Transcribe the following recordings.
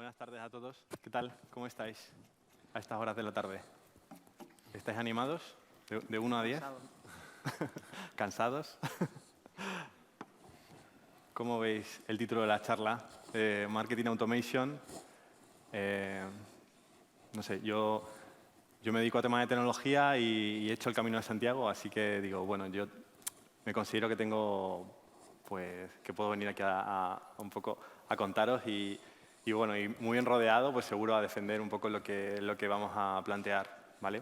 Buenas tardes a todos. ¿Qué tal? ¿Cómo estáis a estas horas de la tarde? ¿Estáis animados? ¿De 1 a 10? ¿Cansados? ¿Cómo veis el título de la charla? Marketing Automation. No sé, yo me dedico a temas de tecnología y he hecho el Camino de Santiago, así que digo, bueno, yo me considero que tengo, pues, que puedo venir aquí un poco a contaros y bueno, y muy bien rodeado, pues seguro a defender un poco lo que vamos a plantear, ¿vale?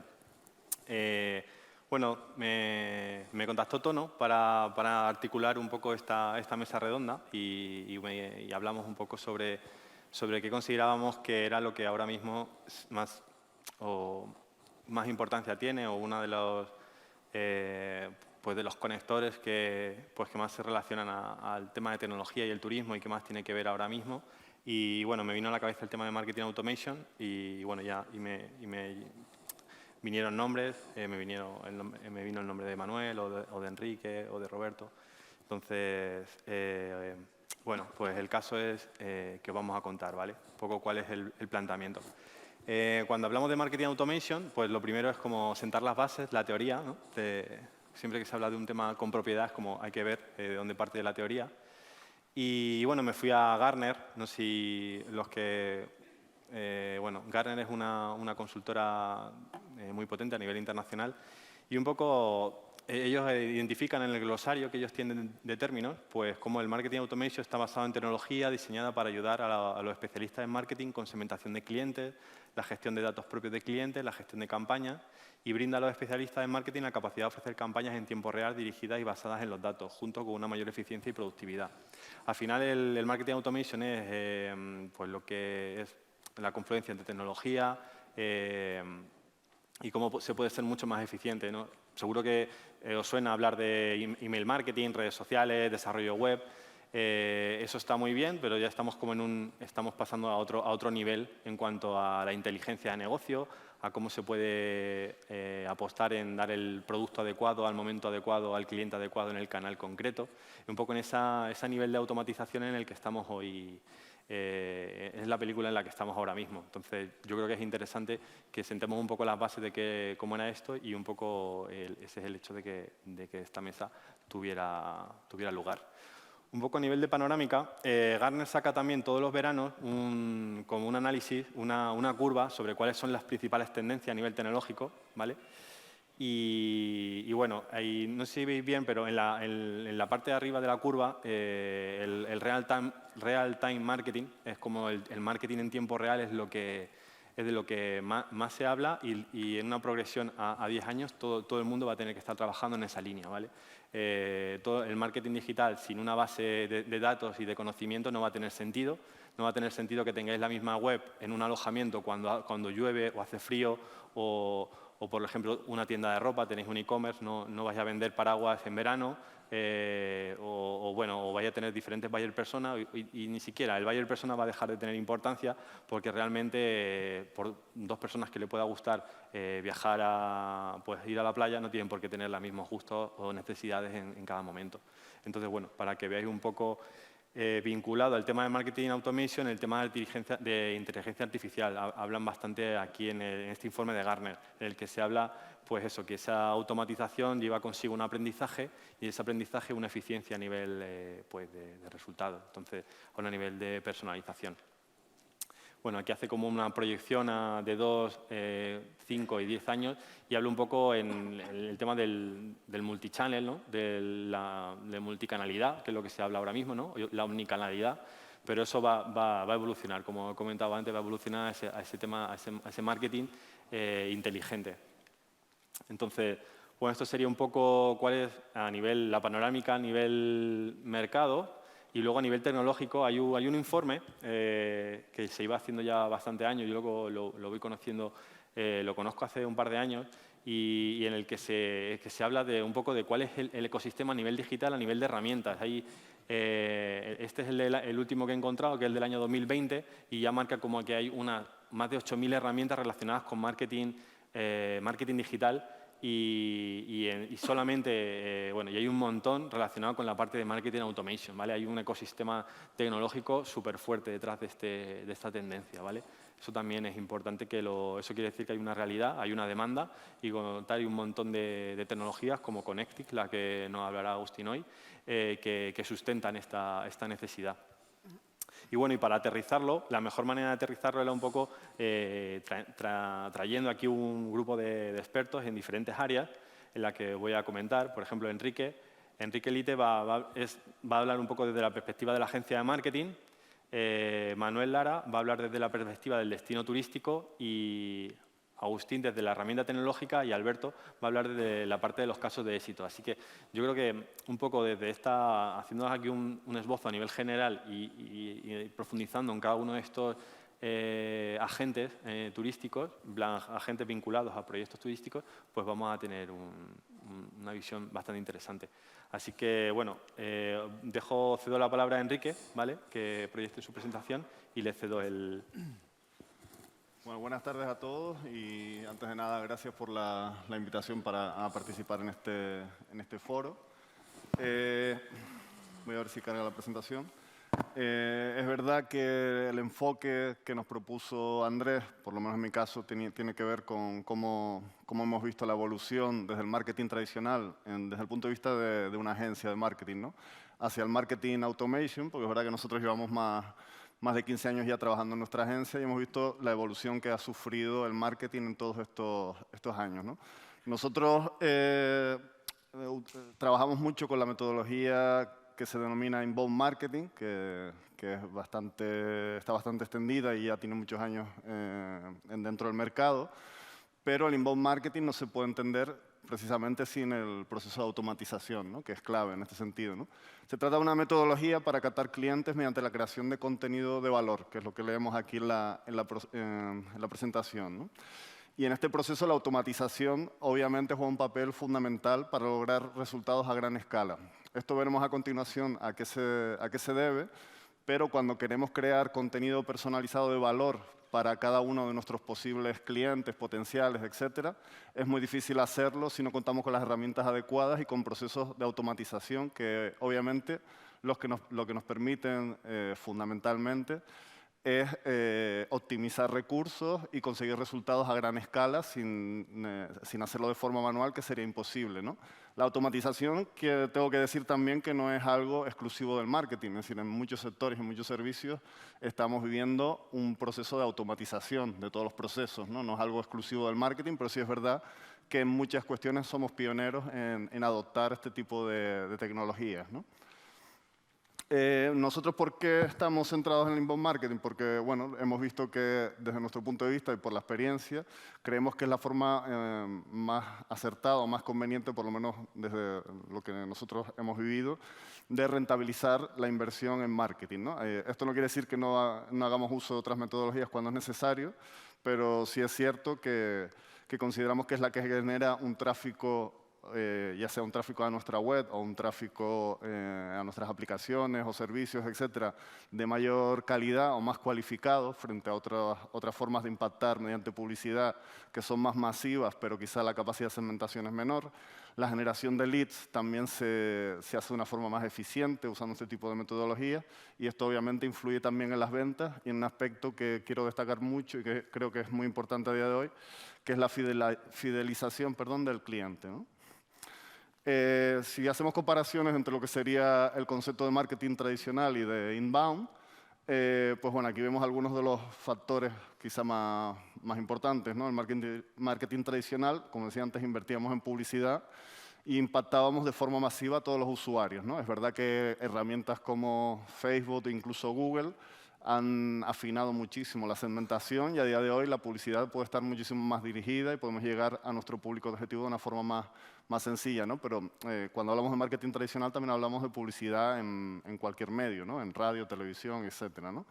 Bueno, me contactó Tono para articular un poco esta mesa redonda y hablamos un poco sobre qué considerábamos que era lo que ahora mismo más importancia tiene o uno de los pues de los conectores que más se relacionan al tema de tecnología y el turismo y que más tiene que ver ahora mismo. Y bueno, me vino a la cabeza el tema de Marketing Automation y bueno, me vinieron nombres, me vino el nombre de Manuel o de Enrique o de Roberto. Entonces, bueno, pues el caso es que os vamos a contar, ¿vale? Un poco cuál es el planteamiento. Cuando hablamos de Marketing Automation, pues lo primero es como sentar las bases, la teoría, ¿no? Siempre que se habla de un tema con propiedad, es como hay que ver de dónde parte de la teoría. Y bueno, me fui a Gartner, no sé si los que... bueno, Gartner es una consultora muy potente a nivel internacional y un poco ellos identifican en el glosario que ellos tienen de términos, pues como el Marketing Automation está basado en tecnología diseñada para ayudar a los especialistas en marketing con segmentación de clientes, la gestión de datos propios de clientes, la gestión de campañas y brinda a los especialistas en marketing la capacidad de ofrecer campañas en tiempo real dirigidas y basadas en los datos, junto con una mayor eficiencia y productividad. Al final, el Marketing Automation es pues lo que es la confluencia entre tecnología y cómo se puede ser mucho más eficiente, ¿no? Seguro que os suena hablar de email marketing, redes sociales, desarrollo web. Eso está muy bien, pero ya estamos estamos pasando a otro nivel en cuanto a la inteligencia de negocio, a cómo se puede apostar en dar el producto adecuado al momento adecuado, al cliente adecuado en el canal concreto. Un poco en ese nivel de automatización en el que estamos hoy. Es la película en la que estamos ahora mismo. Entonces, yo creo que es interesante que sentemos un poco las bases de cómo era esto y un poco ese es el hecho de que esta mesa tuviera lugar. Un poco a nivel de panorámica, Gartner saca también todos los veranos como un análisis, una curva sobre cuáles son las principales tendencias a nivel tecnológico, ¿vale? Y bueno, ahí, no sé si veis bien, pero en la parte de arriba de la curva, el real time marketing es como el marketing en tiempo real, es de lo que más se habla y en una progresión a 10 años todo el mundo va a tener que estar trabajando en esa línea, ¿vale? Todo el marketing digital sin una base de datos y de conocimiento no va a tener sentido. No va a tener sentido que tengáis la misma web en un alojamiento cuando llueve o hace frío o por ejemplo, una tienda de ropa, tenéis un e-commerce, no vais a vender paraguas en verano o vais a tener diferentes buyer persona y ni siquiera el buyer persona va a dejar de tener importancia porque realmente por dos personas que le pueda gustar viajar pues ir a la playa no tienen por qué tener los mismos gustos o necesidades en cada momento. Entonces, bueno, para que veáis un poco vinculado al tema de Marketing Automation, el tema de inteligencia artificial. Hablan bastante aquí en este informe de Gartner, en el que se habla pues eso, que esa automatización lleva consigo un aprendizaje y ese aprendizaje una eficiencia a nivel pues de resultado, entonces, a un nivel de personalización. Bueno, aquí hace como una proyección de 2, 5 y 10 años y habla un poco en el tema del multichannel, ¿no? de multicanalidad, que es lo que se habla ahora mismo, ¿no? La omnicanalidad, pero eso va a evolucionar, como he comentado antes, va a evolucionar a ese tema, a ese marketing inteligente. Entonces, bueno, esto sería un poco cuál es a nivel, la panorámica a nivel mercado. Y luego a nivel tecnológico hay un informe que se iba haciendo ya bastante años, yo luego lo voy conociendo, lo conozco hace un par de años y en el que se habla de un poco de cuál es el ecosistema a nivel digital, a nivel de herramientas. Este es el último que he encontrado, que es el del año 2020 y ya marca como que hay más de 8.000 herramientas relacionadas con marketing digital y solamente, bueno, y hay un montón relacionado con la parte de marketing automation, ¿vale? Hay un ecosistema tecnológico súper fuerte detrás de esta tendencia, ¿vale? Eso también es importante eso quiere decir que hay una realidad, hay una demanda y con tal hay un montón de tecnologías como Connectic, la que nos hablará Agustín hoy, que sustentan esta necesidad. Y bueno, y para aterrizarlo, la mejor manera de aterrizarlo era un poco trayendo aquí un grupo de expertos en diferentes áreas en las que voy a comentar. Por ejemplo, Enrique Lite va a hablar un poco desde la perspectiva de la agencia de marketing. Manuel Lara va a hablar desde la perspectiva del destino turístico y Agustín desde la herramienta tecnológica y Alberto va a hablar desde la parte de los casos de éxito. Así que yo creo que un poco desde haciendo aquí un esbozo a nivel general y profundizando en cada uno de estos agentes turísticos, agentes vinculados a proyectos turísticos, pues vamos a tener una visión bastante interesante. Así que, bueno, cedo la palabra a Enrique, ¿vale?, que proyecte su presentación y le cedo el... Bueno, buenas tardes a todos y antes de nada, gracias por la invitación a participar en este foro. Voy a ver si carga la presentación. Es verdad que el enfoque que nos propuso Andrés, por lo menos en mi caso, tiene que ver con cómo hemos visto la evolución desde el marketing tradicional, desde el punto de vista de una agencia de marketing, ¿no?, hacia el marketing automation, porque es verdad que nosotros llevamos más de 15 años ya trabajando en nuestra agencia y hemos visto la evolución que ha sufrido el marketing en todos estos años, ¿no? Nosotros trabajamos mucho con la metodología que se denomina inbound marketing, que está bastante extendida y ya tiene muchos años dentro del mercado, pero el inbound marketing no se puede entender precisamente sin el proceso de automatización, ¿no?, que es clave en este sentido, ¿no? Se trata de una metodología para captar clientes mediante la creación de contenido de valor, que es lo que leemos aquí en la presentación, ¿no? Y en este proceso la automatización obviamente juega un papel fundamental para lograr resultados a gran escala. Esto veremos a continuación a qué se debe, pero cuando queremos crear contenido personalizado de valor para cada uno de nuestros posibles clientes, potenciales, etcétera, es muy difícil hacerlo si no contamos con las herramientas adecuadas y con procesos de automatización que obviamente lo que nos permiten fundamentalmente es optimizar recursos y conseguir resultados a gran escala sin hacerlo de forma manual, que sería imposible, ¿no? La automatización, que tengo que decir también que no es algo exclusivo del marketing, es decir, en muchos sectores y muchos servicios estamos viviendo un proceso de automatización de todos los procesos, ¿no? No es algo exclusivo del marketing, pero sí es verdad que en muchas cuestiones somos pioneros en adoptar este tipo de tecnologías, ¿no? Nosotros, ¿por qué estamos centrados en el inbound marketing? Porque, bueno, hemos visto que desde nuestro punto de vista y por la experiencia, creemos que es la forma más acertada o más conveniente, por lo menos desde lo que nosotros hemos vivido, de rentabilizar la inversión en marketing, ¿no? Esto no quiere decir que no hagamos uso de otras metodologías cuando es necesario, pero sí es cierto que consideramos que es la que genera un tráfico, ya sea un tráfico a nuestra web o un tráfico a nuestras aplicaciones o servicios, etcétera, de mayor calidad o más cualificado frente a otras formas de impactar mediante publicidad que son más masivas, pero quizá la capacidad de segmentación es menor. La generación de leads también se hace de una forma más eficiente usando este tipo de metodología y esto obviamente influye también en las ventas y en un aspecto que quiero destacar mucho y que creo que es muy importante a día de hoy, que es la fidelización, del cliente, ¿no? Si hacemos comparaciones entre lo que sería el concepto de marketing tradicional y de inbound, pues bueno, aquí vemos algunos de los factores quizá más importantes, ¿no? El marketing tradicional, como decía antes, invertíamos en publicidad e impactábamos de forma masiva a todos los usuarios, ¿no? Es verdad que herramientas como Facebook e incluso Google han afinado muchísimo la segmentación y a día de hoy la publicidad puede estar muchísimo más dirigida y podemos llegar a nuestro público objetivo de una forma más sencilla, ¿no? Pero cuando hablamos de marketing tradicional también hablamos de publicidad en cualquier medio, ¿no? En radio, televisión, etcétera, ¿no?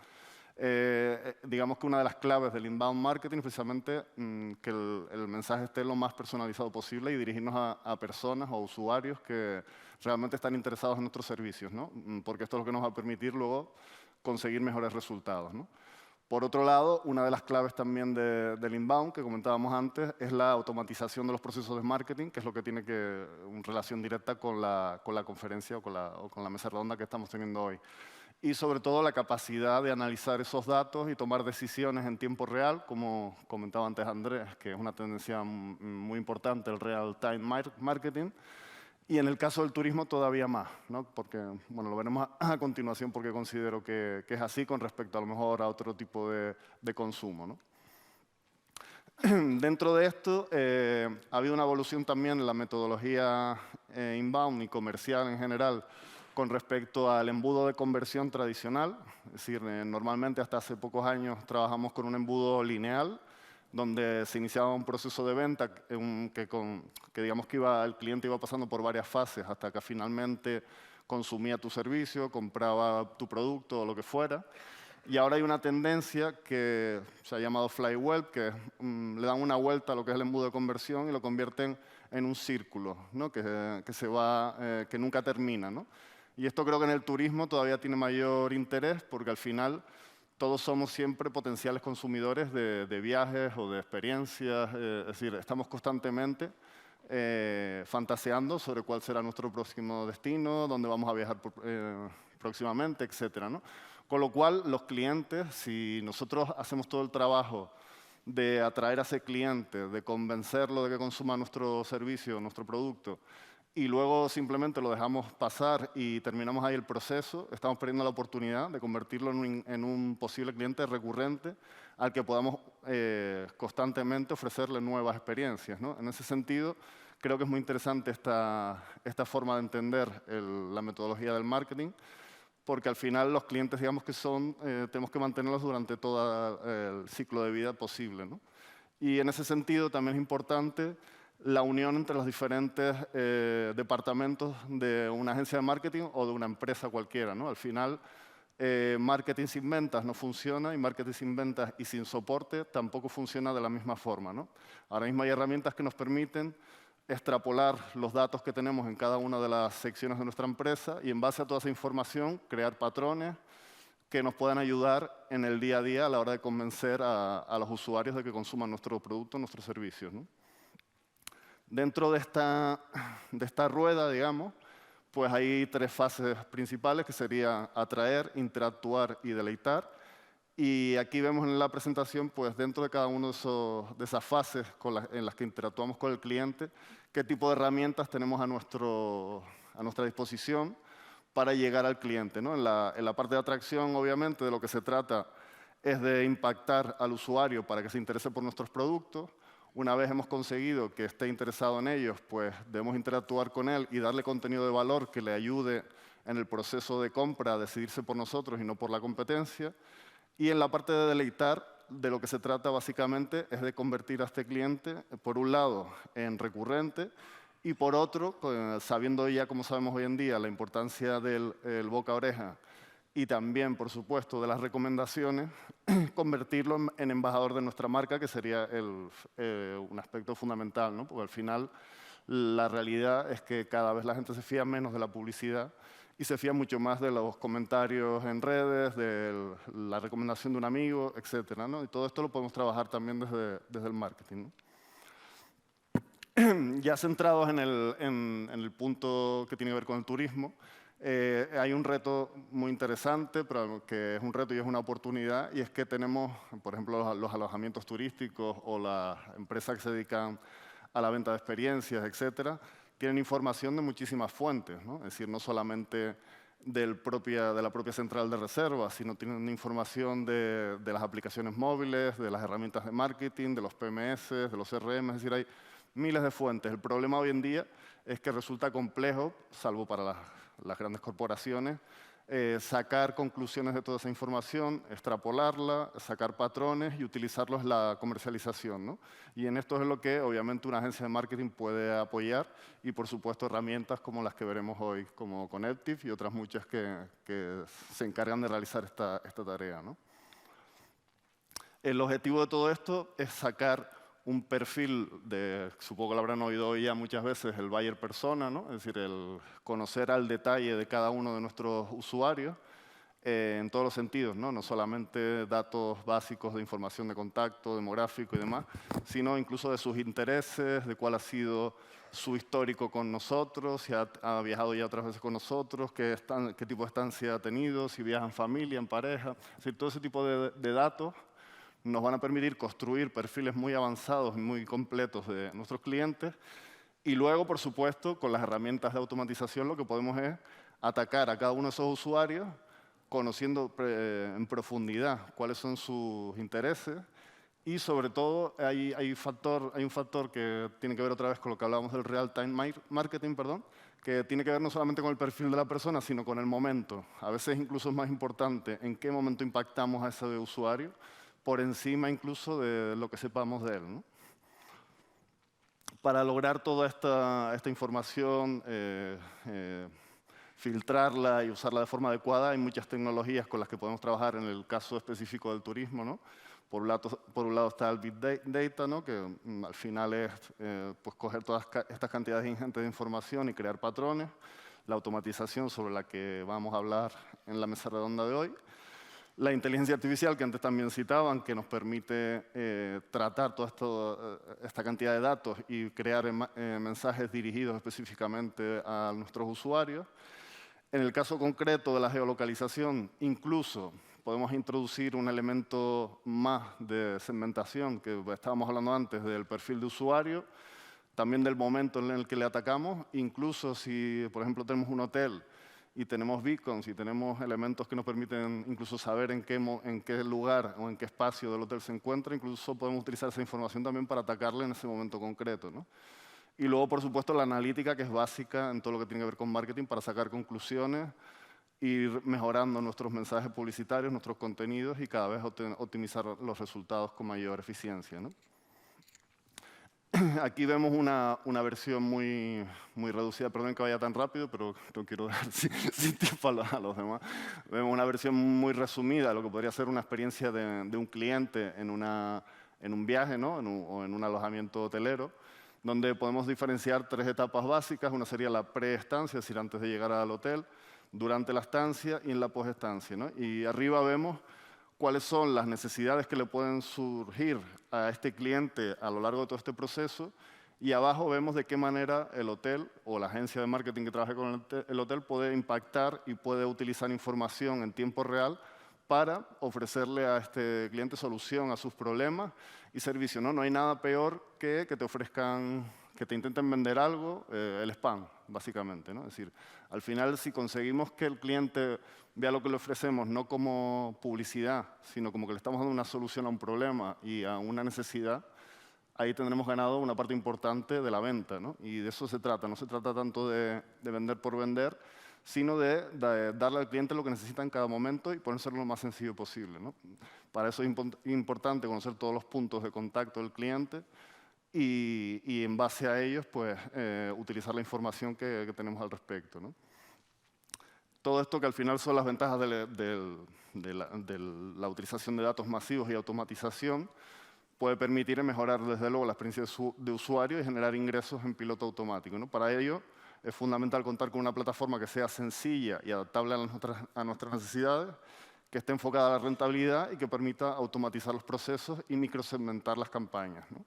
Digamos que una de las claves del inbound marketing es precisamente que el mensaje esté lo más personalizado posible y dirigirnos a personas o usuarios que realmente están interesados en nuestros servicios, ¿no? Porque esto es lo que nos va a permitir luego conseguir mejores resultados, ¿no? Por otro lado, una de las claves también del inbound que comentábamos antes es la automatización de los procesos de marketing, que es lo que tiene relación directa con la conferencia o con la mesa redonda que estamos teniendo hoy. Y sobre todo la capacidad de analizar esos datos y tomar decisiones en tiempo real, como comentaba antes Andrés, que es una tendencia muy importante, el real-time marketing. Y en el caso del turismo todavía más, ¿no? Porque, bueno, lo veremos a continuación porque considero que es así con respecto a lo mejor a otro tipo de consumo, ¿no? Dentro de esto ha habido una evolución también en la metodología inbound y comercial en general con respecto al embudo de conversión tradicional. Es decir, normalmente hasta hace pocos años trabajamos con un embudo lineal, donde se iniciaba un proceso de venta que digamos que el cliente iba pasando por varias fases hasta que finalmente consumía tu servicio, compraba tu producto o lo que fuera. Y ahora hay una tendencia que se ha llamado flywheel, que le dan una vuelta a lo que es el embudo de conversión y lo convierten en un círculo, ¿no? que nunca termina, ¿no? Y esto creo que en el turismo todavía tiene mayor interés porque al final todos somos siempre potenciales consumidores de viajes o de experiencias, es decir, estamos constantemente fantaseando sobre cuál será nuestro próximo destino, dónde vamos a viajar próximamente, etcétera, ¿no? Con lo cual, los clientes, si nosotros hacemos todo el trabajo de atraer a ese cliente, de convencerlo de que consuma nuestro servicio, nuestro producto, y luego simplemente lo dejamos pasar y terminamos ahí el proceso, estamos perdiendo la oportunidad de convertirlo en un posible cliente recurrente al que podamos constantemente ofrecerle nuevas experiencias, ¿no? En ese sentido, creo que es muy interesante esta forma de entender la metodología del marketing, porque al final los clientes, digamos que tenemos que mantenerlos durante todo el ciclo de vida posible, ¿no? Y en ese sentido también es importante la unión entre los diferentes departamentos de una agencia de marketing o de una empresa cualquiera, ¿no? Al final, marketing sin ventas no funciona y marketing sin ventas y sin soporte tampoco funciona de la misma forma, ¿no? Ahora mismo hay herramientas que nos permiten extrapolar los datos que tenemos en cada una de las secciones de nuestra empresa y en base a toda esa información crear patrones que nos puedan ayudar en el día a día a la hora de convencer a los usuarios de que consuman nuestro producto, nuestros servicios, ¿no? Dentro de esta rueda, digamos, pues hay tres fases principales que serían atraer, interactuar y deleitar. Y aquí vemos en la presentación, pues dentro de cada una de esas fases en las que interactuamos con el cliente, qué tipo de herramientas tenemos a nuestra disposición para llegar al cliente, ¿no? En la parte de atracción, obviamente, de lo que se trata es de impactar al usuario para que se interese por nuestros productos. Una vez hemos conseguido que esté interesado en ellos, pues debemos interactuar con él y darle contenido de valor que le ayude en el proceso de compra a decidirse por nosotros y no por la competencia. Y en la parte de deleitar, de lo que se trata básicamente es de convertir a este cliente, por un lado, en recurrente y por otro, sabiendo ya, como sabemos hoy en día, la importancia del boca a oreja y también, por supuesto, de las recomendaciones, convertirlo en embajador de nuestra marca, que sería un aspecto fundamental, ¿no? Porque al final la realidad es que cada vez la gente se fía menos de la publicidad y se fía mucho más de los comentarios en redes, de la recomendación de un amigo, etcétera, ¿no? Y todo esto lo podemos trabajar también desde el marketing, ¿no? Ya centrados en el punto que tiene que ver con el turismo, hay un reto muy interesante, pero que es un reto y es una oportunidad, y es que tenemos, por ejemplo, los alojamientos turísticos o las empresas que se dedican a la venta de experiencias, etcétera, tienen información de muchísimas fuentes, ¿no? Es decir, no solamente de la propia central de reservas, sino tienen información de las aplicaciones móviles, de las herramientas de marketing, de los PMS, de los CRM, es decir, hay miles de fuentes. El problema hoy en día es que resulta complejo, salvo para las grandes corporaciones, sacar conclusiones de toda esa información, extrapolarla, sacar patrones y utilizarlos en la comercialización, ¿no? Y en esto es lo que obviamente una agencia de marketing puede apoyar y por supuesto herramientas como las que veremos hoy, como Connective y otras muchas que se encargan de realizar esta tarea, ¿no? El objetivo de todo esto es sacar un perfil supongo que lo habrán oído hoy ya muchas veces, el buyer persona, ¿no? Es decir, el conocer al detalle de cada uno de nuestros usuarios, en todos los sentidos, ¿no? No solamente datos básicos de información de contacto, demográfico y demás, sino incluso de sus intereses, de cuál ha sido su histórico con nosotros, si ha viajado ya otras veces con nosotros, qué tipo de estancia ha tenido, si viaja en familia, en pareja. Es decir, todo ese tipo de datos nos van a permitir construir perfiles muy avanzados y muy completos de nuestros clientes. Y luego, por supuesto, con las herramientas de automatización, lo que podemos es atacar a cada uno de esos usuarios conociendo en profundidad cuáles son sus intereses y, sobre todo, hay un factor que tiene que ver otra vez con lo que hablábamos del real-time marketing, que tiene que ver no solamente con el perfil de la persona, sino con el momento. A veces incluso es más importante en qué momento impactamos a ese usuario, por encima incluso de lo que sepamos de él, ¿no? Para lograr toda esta información, filtrarla y usarla de forma adecuada, hay muchas tecnologías con las que podemos trabajar en el caso específico del turismo, ¿no? Por un lado está el Big Data, ¿no? Que al final es pues coger todas estas cantidades ingentes de información y crear patrones. La automatización, sobre la que vamos a hablar en la mesa redonda de hoy. La inteligencia artificial, que antes también citaban, que nos permite tratar toda esta cantidad de datos y crear mensajes dirigidos específicamente a nuestros usuarios. En el caso concreto de la geolocalización, incluso podemos introducir un elemento más de segmentación, que estábamos hablando antes del perfil de usuario, también del momento en el que le atacamos. Incluso si, por ejemplo, tenemos un hotel y tenemos beacons y tenemos elementos que nos permiten incluso saber en qué lugar o en qué espacio del hotel se encuentra, incluso podemos utilizar esa información también para atacarle en ese momento concreto, ¿no? Y luego, por supuesto, la analítica, que es básica en todo lo que tiene que ver con marketing, para sacar conclusiones, ir mejorando nuestros mensajes publicitarios, nuestros contenidos y cada vez optimizar los resultados con mayor eficiencia, ¿no? Aquí vemos una versión muy reducida, perdón que vaya tan rápido, pero no quiero dar sin tiempo a los demás. Vemos una versión muy resumida de lo que podría ser una experiencia de un cliente en un viaje, ¿no? O en un alojamiento hotelero, donde podemos diferenciar 3 etapas básicas. Una sería la preestancia, es decir, antes de llegar al hotel, durante la estancia y en la posestancia, ¿no? Y arriba vemos cuáles son las necesidades que le pueden surgir a este cliente a lo largo de todo este proceso, y abajo vemos de qué manera el hotel o la agencia de marketing que trabaje con el hotel puede impactar y puede utilizar información en tiempo real para ofrecerle a este cliente solución a sus problemas y servicios, ¿no? No hay nada peor que te ofrezcan, que te intenten vender algo, el spam, básicamente, ¿no? Es decir, al final, si conseguimos que el cliente vea lo que le ofrecemos no como publicidad, sino como que le estamos dando una solución a un problema y a una necesidad, ahí tendremos ganado una parte importante de la venta, ¿no? Y de eso se trata. No se trata tanto de vender por vender, sino de darle al cliente lo que necesita en cada momento y ponérselo lo más sencillo posible, ¿no? Para eso es importante conocer todos los puntos de contacto del cliente y en base a ellos, pues, utilizar la información que tenemos al respecto, ¿no? Todo esto, que al final son las ventajas de la utilización de datos masivos y automatización, puede permitir mejorar, desde luego, la experiencia de usuario y generar ingresos en piloto automático, ¿no? Para ello, es fundamental contar con una plataforma que sea sencilla y adaptable a nuestras necesidades, que esté enfocada a la rentabilidad y que permita automatizar los procesos y microsegmentar las campañas, ¿no?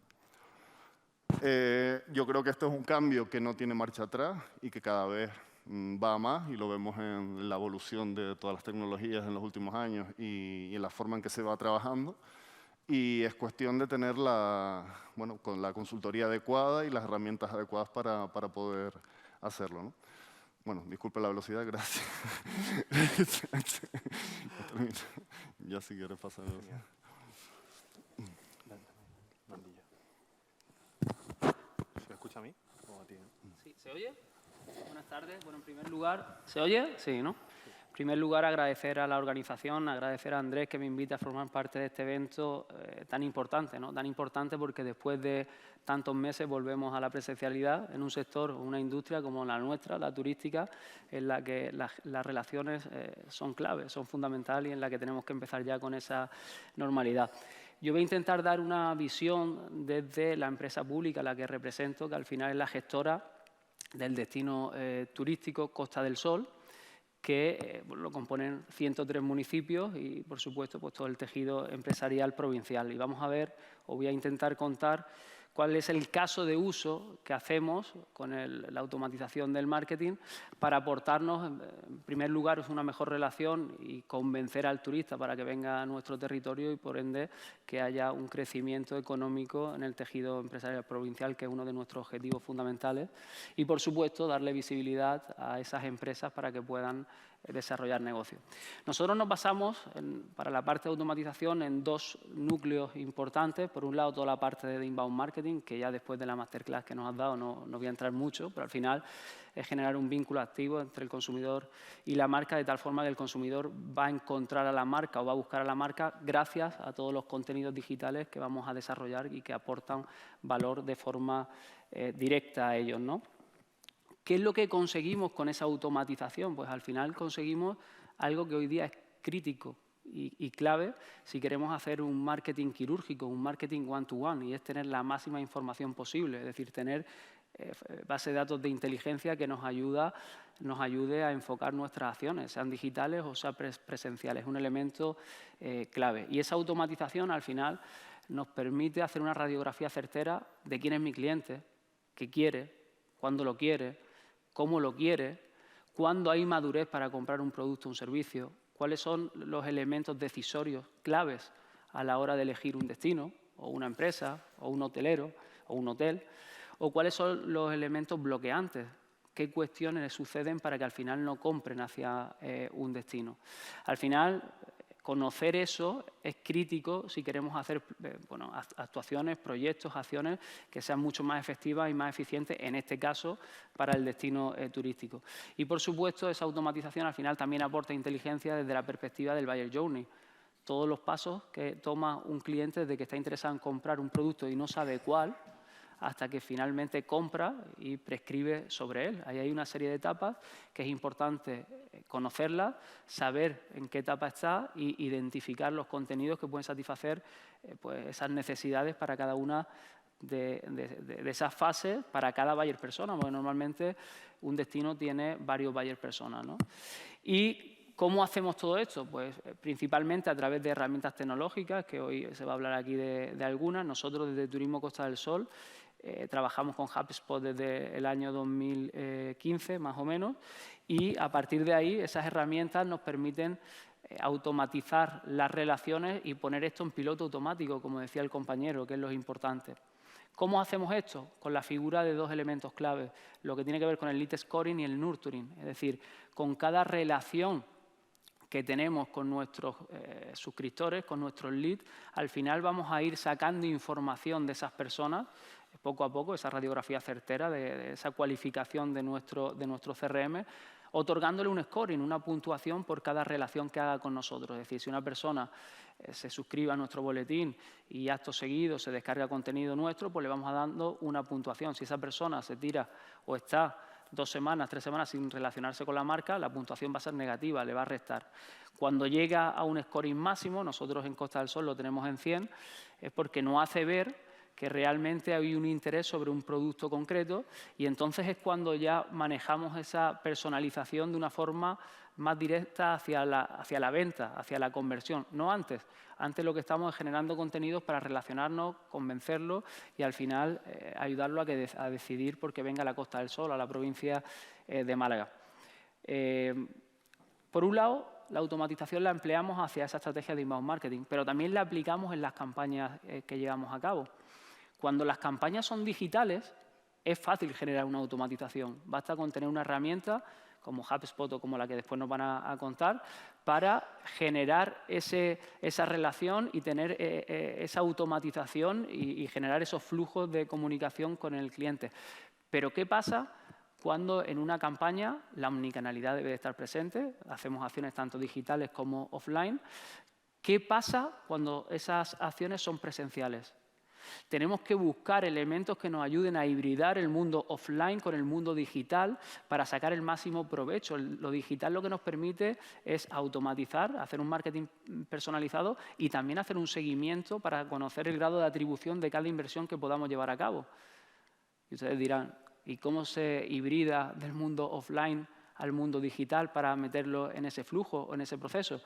Yo creo que esto es un cambio que no tiene marcha atrás y que cada vez va a más, y lo vemos en la evolución de todas las tecnologías en los últimos años y en la forma en que se va trabajando. Y es cuestión de tener con la consultoría adecuada y las herramientas adecuadas para poder hacerlo, ¿no? Bueno, disculpe la velocidad, gracias. Ya si quieres pasar. ¿Se me escucha a mí o a ti? Sí, ¿se oye? Buenas tardes. Bueno, en primer lugar, ¿se oye? Sí, ¿no? En primer lugar, agradecer a la organización, agradecer a Andrés que me invita a formar parte de este evento tan importante, ¿no? Tan importante porque después de tantos meses volvemos a la presencialidad en un sector, una industria como la nuestra, la turística, en la que las relaciones son claves, son fundamentales y en la que tenemos que empezar ya con esa normalidad. Yo voy a intentar dar una visión desde la empresa pública a la que represento, que al final es la gestora del destino turístico Costa del Sol, que lo componen 103 municipios y, por supuesto, pues todo el tejido empresarial provincial. Y vamos a ver, o voy a intentar contar, cuál es el caso de uso que hacemos con la automatización del marketing para aportarnos, en primer lugar, una mejor relación y convencer al turista para que venga a nuestro territorio y, por ende, que haya un crecimiento económico en el tejido empresarial provincial, que es uno de nuestros objetivos fundamentales. Y, por supuesto, darle visibilidad a esas empresas para que puedan desarrollar negocios. Nosotros nos basamos, para la parte de automatización, en dos núcleos importantes. Por un lado, toda la parte de inbound marketing, que ya después de la masterclass que nos has dado no voy a entrar mucho, pero al final es generar un vínculo activo entre el consumidor y la marca, de tal forma que el consumidor va a encontrar a la marca o va a buscar a la marca gracias a todos los contenidos digitales que vamos a desarrollar y que aportan valor de forma directa a ellos, ¿no? ¿Qué es lo que conseguimos con esa automatización? Pues al final conseguimos algo que hoy día es crítico y clave si queremos hacer un marketing quirúrgico, un marketing one-to-one, y es tener la máxima información posible, es decir, tener base de datos de inteligencia que nos ayude a enfocar nuestras acciones, sean digitales o sean presenciales. Es un elemento clave. Y esa automatización al final nos permite hacer una radiografía certera de quién es mi cliente, qué quiere, cuándo lo quiere, cómo lo quiere, cuándo hay madurez para comprar un producto o un servicio, cuáles son los elementos decisorios claves a la hora de elegir un destino, o una empresa, o un hotelero, o un hotel, o cuáles son los elementos bloqueantes, qué cuestiones suceden para que al final no compren hacia un destino. Al final, conocer eso es crítico si queremos hacer actuaciones, proyectos, acciones que sean mucho más efectivas y más eficientes, en este caso, para el destino turístico. Y, por supuesto, esa automatización al final también aporta inteligencia desde la perspectiva del buyer journey. Todos los pasos que toma un cliente desde que está interesado en comprar un producto y no sabe cuál, hasta que finalmente compra y prescribe sobre él. Ahí hay una serie de etapas que es importante conocerlas, saber en qué etapa está y identificar los contenidos que pueden satisfacer pues esas necesidades para cada una de esas fases, para cada buyer persona, porque normalmente un destino tiene varios buyer personas, ¿no? Y ¿cómo hacemos todo esto? Pues principalmente a través de herramientas tecnológicas, que hoy se va a hablar aquí de algunas. Nosotros desde Turismo Costa del Sol trabajamos con HubSpot desde el año 2015, más o menos, y a partir de ahí esas herramientas nos permiten automatizar las relaciones y poner esto en piloto automático, como decía el compañero, que es lo importante. ¿Cómo hacemos esto? Con la figura de dos elementos clave, lo que tiene que ver con el lead scoring y el nurturing, es decir, con cada relación que tenemos con nuestros suscriptores, con nuestros leads, al final vamos a ir sacando información de esas personas, poco a poco, esa radiografía certera, de esa cualificación de nuestro CRM, otorgándole un scoring, una puntuación por cada relación que haga con nosotros. Es decir, si una persona se suscribe a nuestro boletín y acto seguido se descarga contenido nuestro, pues le vamos dando una puntuación. Si esa persona se tira o está 2 semanas, 3 semanas sin relacionarse con la marca, la puntuación va a ser negativa, le va a restar. Cuando llega a un scoring máximo, nosotros en Costa del Sol lo tenemos en 100, es porque nos hace ver que realmente hay un interés sobre un producto concreto, y entonces es cuando ya manejamos esa personalización de una forma más directa hacia la venta, hacia la conversión, no antes. Antes lo que estamos es generando contenidos para relacionarnos, convencerlo y al final ayudarlo a decidir porque venga a la Costa del Sol, a la provincia de Málaga. Por un lado, la automatización la empleamos hacia esa estrategia de inbound marketing, pero también la aplicamos en las campañas que llevamos a cabo. Cuando las campañas son digitales, es fácil generar una automatización. Basta con tener una herramienta como HubSpot o como la que después nos van a contar, para generar esa relación y tener esa automatización y generar esos flujos de comunicación con el cliente. Pero ¿qué pasa cuando en una campaña la omnicanalidad debe de estar presente? Hacemos acciones tanto digitales como offline. ¿Qué pasa cuando esas acciones son presenciales? Tenemos que buscar elementos que nos ayuden a hibridar el mundo offline con el mundo digital para sacar el máximo provecho. Lo digital lo que nos permite es automatizar, hacer un marketing personalizado y también hacer un seguimiento para conocer el grado de atribución de cada inversión que podamos llevar a cabo. Y ustedes dirán, ¿y cómo se hibrida del mundo offline al mundo digital para meterlo en ese flujo o en ese proceso?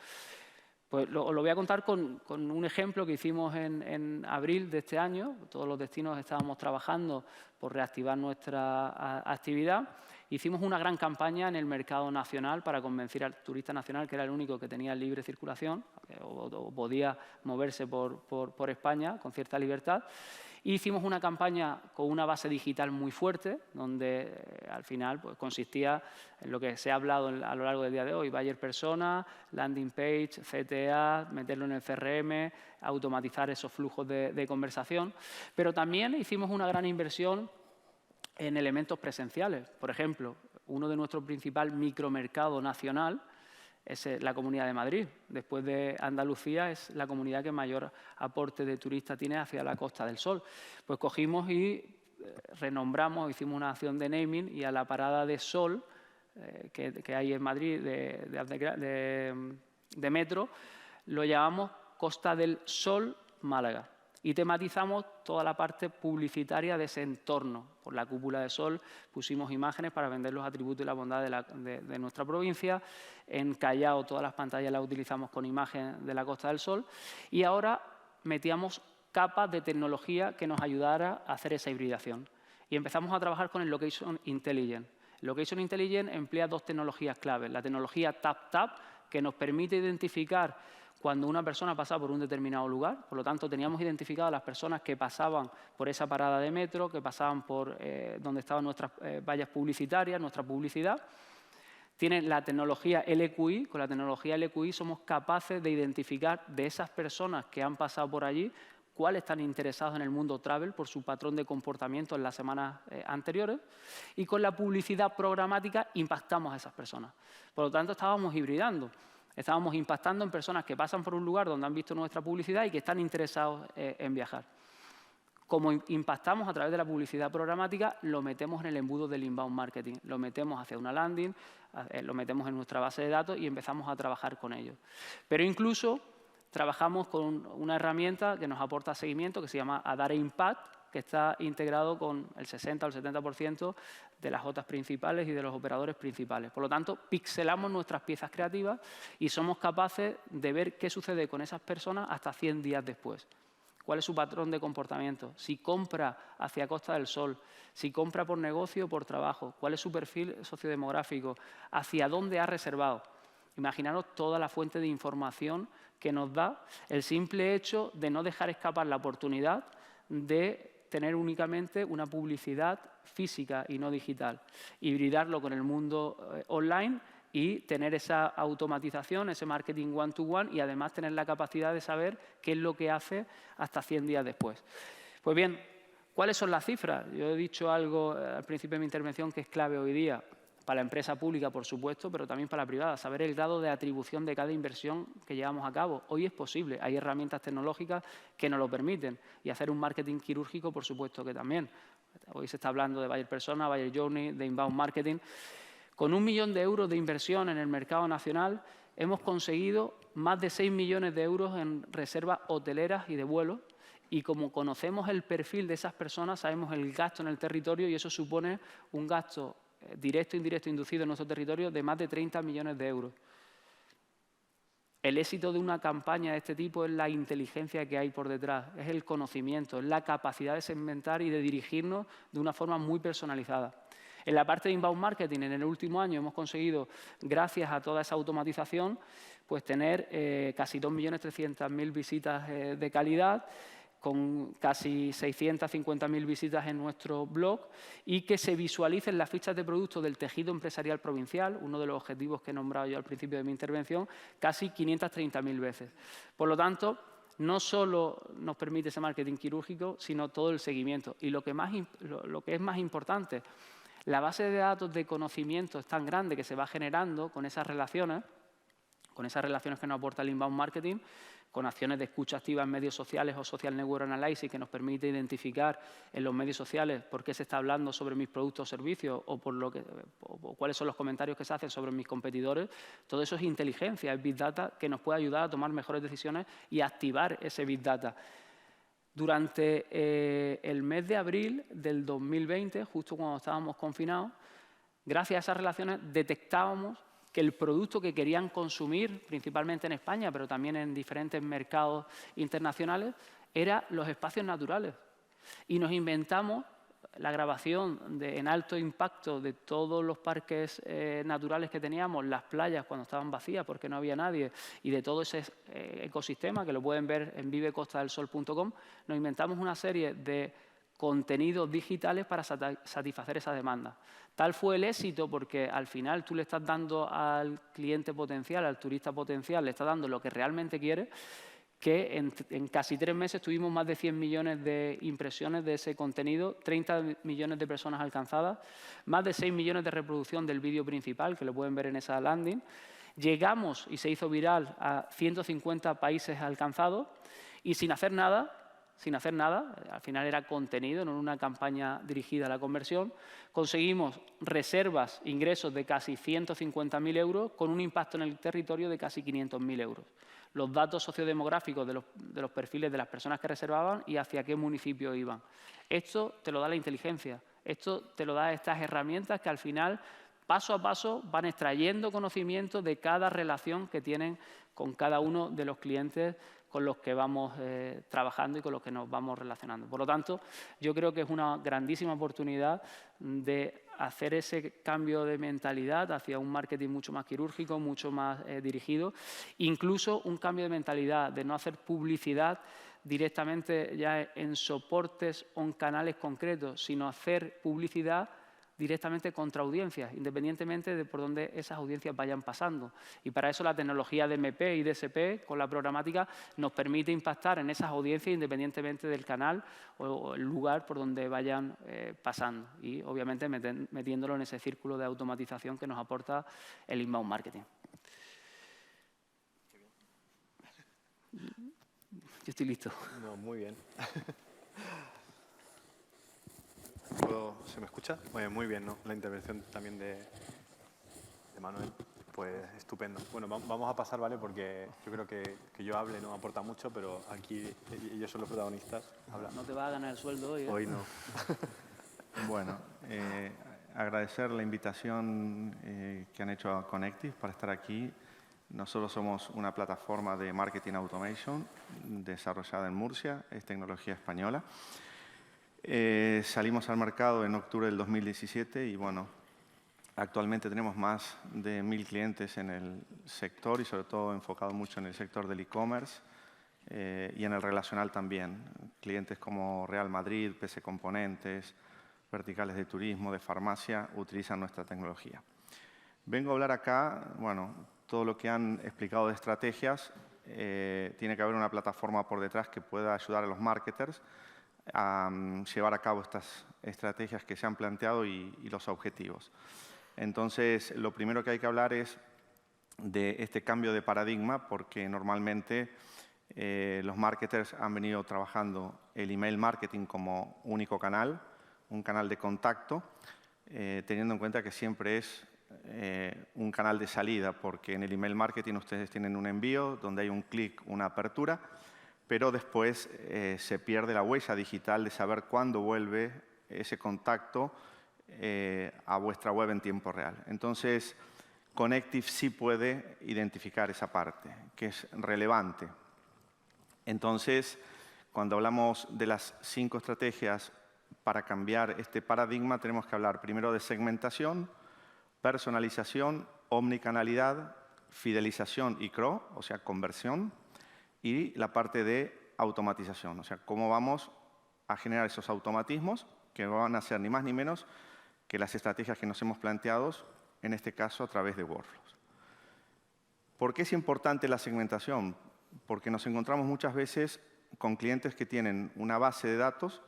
Pues lo voy a contar con un ejemplo que hicimos en abril de este año. Todos los destinos estábamos trabajando por reactivar nuestra actividad. Hicimos una gran campaña en el mercado nacional para convencer al turista nacional, que era el único que tenía libre circulación o podía moverse por España con cierta libertad. Y hicimos una campaña con una base digital muy fuerte, donde al final pues, consistía en lo que se ha hablado a lo largo del día de hoy: buyer persona, landing page, CTA, meterlo en el CRM, automatizar esos flujos de conversación. Pero también hicimos una gran inversión en elementos presenciales. Por ejemplo, uno de nuestros principales micromercados nacional es la Comunidad de Madrid. Después de Andalucía es la comunidad que mayor aporte de turistas tiene hacia la Costa del Sol. Pues cogimos y renombramos, hicimos una acción de naming, y a la parada de Sol que hay en Madrid de metro, lo llamamos Costa del Sol Málaga. Y tematizamos toda la parte publicitaria de ese entorno. Por la cúpula de sol pusimos imágenes para vender los atributos y la bondad de nuestra provincia. En Callao todas las pantallas las utilizamos con imagen de la Costa del Sol. Y ahora metíamos capas de tecnología que nos ayudara a hacer esa hibridación. Y empezamos a trabajar con el Location Intelligence. El Location Intelligence emplea dos tecnologías claves. La tecnología Tap, que nos permite identificar cuando una persona pasa por un determinado lugar. Por lo tanto, teníamos identificadas a las personas que pasaban por esa parada de metro, que pasaban por donde estaban nuestras vallas publicitarias, nuestra publicidad. Tiene la tecnología LQI. Con la tecnología LQI somos capaces de identificar de esas personas que han pasado por allí cuáles están interesados en el mundo travel por su patrón de comportamiento en las semanas anteriores. Y con la publicidad programática impactamos a esas personas. Por lo tanto, estábamos hibridando. Estábamos impactando en personas que pasan por un lugar donde han visto nuestra publicidad y que están interesados en viajar. Como impactamos a través de la publicidad programática, lo metemos en el embudo del inbound marketing. Lo metemos hacia una landing, lo metemos en nuestra base de datos y empezamos a trabajar con ellos. Pero incluso trabajamos con una herramienta que nos aporta seguimiento, que se llama Adara Impact, que está integrado con el 60 o el 70% de las OTAs principales y de los operadores principales. Por lo tanto, pixelamos nuestras piezas creativas y somos capaces de ver qué sucede con esas personas hasta 100 días después. ¿Cuál es su patrón de comportamiento? Si compra hacia Costa del Sol, si compra por negocio o por trabajo, cuál es su perfil sociodemográfico, hacia dónde ha reservado. Imaginaros toda la fuente de información que nos da el simple hecho de no dejar escapar la oportunidad de tener únicamente una publicidad física y no digital, hibridarlo con el mundo online y tener esa automatización, ese marketing one-to-one y además tener la capacidad de saber qué es lo que hace hasta 100 días después. Pues bien, ¿cuáles son las cifras? Yo he dicho algo al principio de mi intervención que es clave hoy día. Para la empresa pública, por supuesto, pero también para la privada, saber el grado de atribución de cada inversión que llevamos a cabo. Hoy es posible, hay herramientas tecnológicas que nos lo permiten y hacer un marketing quirúrgico, por supuesto que también. Hoy se está hablando de buyer persona, buyer journey, de inbound marketing. Con 1 millón de euros de inversión en el mercado nacional hemos conseguido más de 6 millones de euros en reservas hoteleras y de vuelos. Y como conocemos el perfil de esas personas, sabemos el gasto en el territorio y eso supone un gasto directo e indirecto inducido en nuestro territorio de más de 30 millones de euros. El éxito de una campaña de este tipo es la inteligencia que hay por detrás, es el conocimiento, es la capacidad de segmentar y de dirigirnos de una forma muy personalizada. En la parte de inbound marketing, en el último año hemos conseguido, gracias a toda esa automatización, pues tener casi 2.300.000 visitas de calidad, con casi 650.000 visitas en nuestro blog y que se visualicen las fichas de producto del tejido empresarial provincial, uno de los objetivos que he nombrado yo al principio de mi intervención, casi 530.000 veces. Por lo tanto, no solo nos permite ese marketing quirúrgico, sino todo el seguimiento. Y lo que es más importante, la base de datos de conocimiento es tan grande que se va generando con esas relaciones que nos aporta el inbound marketing, con acciones de escucha activa en medios sociales o social network analysis que nos permite identificar en los medios sociales por qué se está hablando sobre mis productos o servicios o cuáles son los comentarios que se hacen sobre mis competidores. Todo eso es inteligencia, es Big Data que nos puede ayudar a tomar mejores decisiones y a activar ese Big Data. Durante el mes de abril del 2020, justo cuando estábamos confinados, gracias a esas relaciones detectábamos que el producto que querían consumir, principalmente en España, pero también en diferentes mercados internacionales, eran los espacios naturales. Y nos inventamos la grabación en alto impacto de todos los parques naturales que teníamos, las playas cuando estaban vacías porque no había nadie, y de todo ese ecosistema, que lo pueden ver en vivecostadelsol.com, nos inventamos una serie de contenidos digitales para satisfacer esa demanda. Tal fue el éxito porque al final tú le estás dando al cliente potencial, al turista potencial, le estás dando lo que realmente quiere, que en casi 3 meses tuvimos más de 100 millones de impresiones de ese contenido, 30 millones de personas alcanzadas, más de 6 millones de reproducción del vídeo principal, que lo pueden ver en esa landing. Llegamos, y se hizo viral, a 150 países alcanzados, y sin hacer nada, al final era contenido, no una campaña dirigida a la conversión, conseguimos reservas, ingresos de casi 150.000 euros con un impacto en el territorio de casi 500.000 euros. Los datos sociodemográficos de los perfiles de las personas que reservaban y hacia qué municipio iban. Esto te lo da la inteligencia, esto te lo da estas herramientas que al final, paso a paso, van extrayendo conocimiento de cada relación que tienen con cada uno de los clientes con los que vamos trabajando y con los que nos vamos relacionando. Por lo tanto, yo creo que es una grandísima oportunidad de hacer ese cambio de mentalidad hacia un marketing mucho más quirúrgico, mucho más dirigido, incluso un cambio de mentalidad de no hacer publicidad directamente ya en soportes o en canales concretos, sino hacer publicidad directamente contra audiencias, independientemente de por dónde esas audiencias vayan pasando. Y para eso la tecnología de MP y DSP, con la programática, nos permite impactar en esas audiencias independientemente del canal o el lugar por donde vayan pasando. Y, obviamente, metiéndolo en ese círculo de automatización que nos aporta el inbound marketing. Yo estoy listo. No, muy bien. ¿Se me escucha? Muy bien, ¿no? La intervención también de Manuel, pues estupendo. Bueno, vamos a pasar, ¿vale? Porque yo creo que yo hable no aporta mucho, pero aquí ellos son los protagonistas. No te vas a ganar el sueldo hoy, ¿eh? Hoy no. Bueno, agradecer la invitación que han hecho a Connective para estar aquí. Nosotros somos una plataforma de marketing automation desarrollada en Murcia, es tecnología española. Salimos al mercado en octubre del 2017 y bueno, actualmente tenemos más de 1000 clientes en el sector y sobre todo enfocado mucho en el sector del e-commerce y en el relacional también. Clientes como Real Madrid, PC Componentes, verticales de turismo, de farmacia, utilizan nuestra tecnología. Vengo a hablar acá, bueno, todo lo que han explicado de estrategias, tiene que haber una plataforma por detrás que pueda ayudar a los marketers a llevar a cabo estas estrategias que se han planteado y los objetivos. Entonces, lo primero que hay que hablar es de este cambio de paradigma, porque normalmente los marketers han venido trabajando el email marketing como único canal, un canal de contacto, teniendo en cuenta que siempre es un canal de salida, porque en el email marketing ustedes tienen un envío donde hay un clic, una apertura, pero después se pierde la huella digital de saber cuándo vuelve ese contacto a vuestra web en tiempo real. Entonces, Connective sí puede identificar esa parte, que es relevante. Entonces, cuando hablamos de las 5 estrategias para cambiar este paradigma, tenemos que hablar primero de segmentación, personalización, omnicanalidad, fidelización y CRO, o sea, conversión, y la parte de automatización, o sea, cómo vamos a generar esos automatismos que van a ser ni más ni menos que las estrategias que nos hemos planteado, en este caso a través de workflows. ¿Por qué es importante la segmentación? Porque nos encontramos muchas veces con clientes que tienen una base de datos,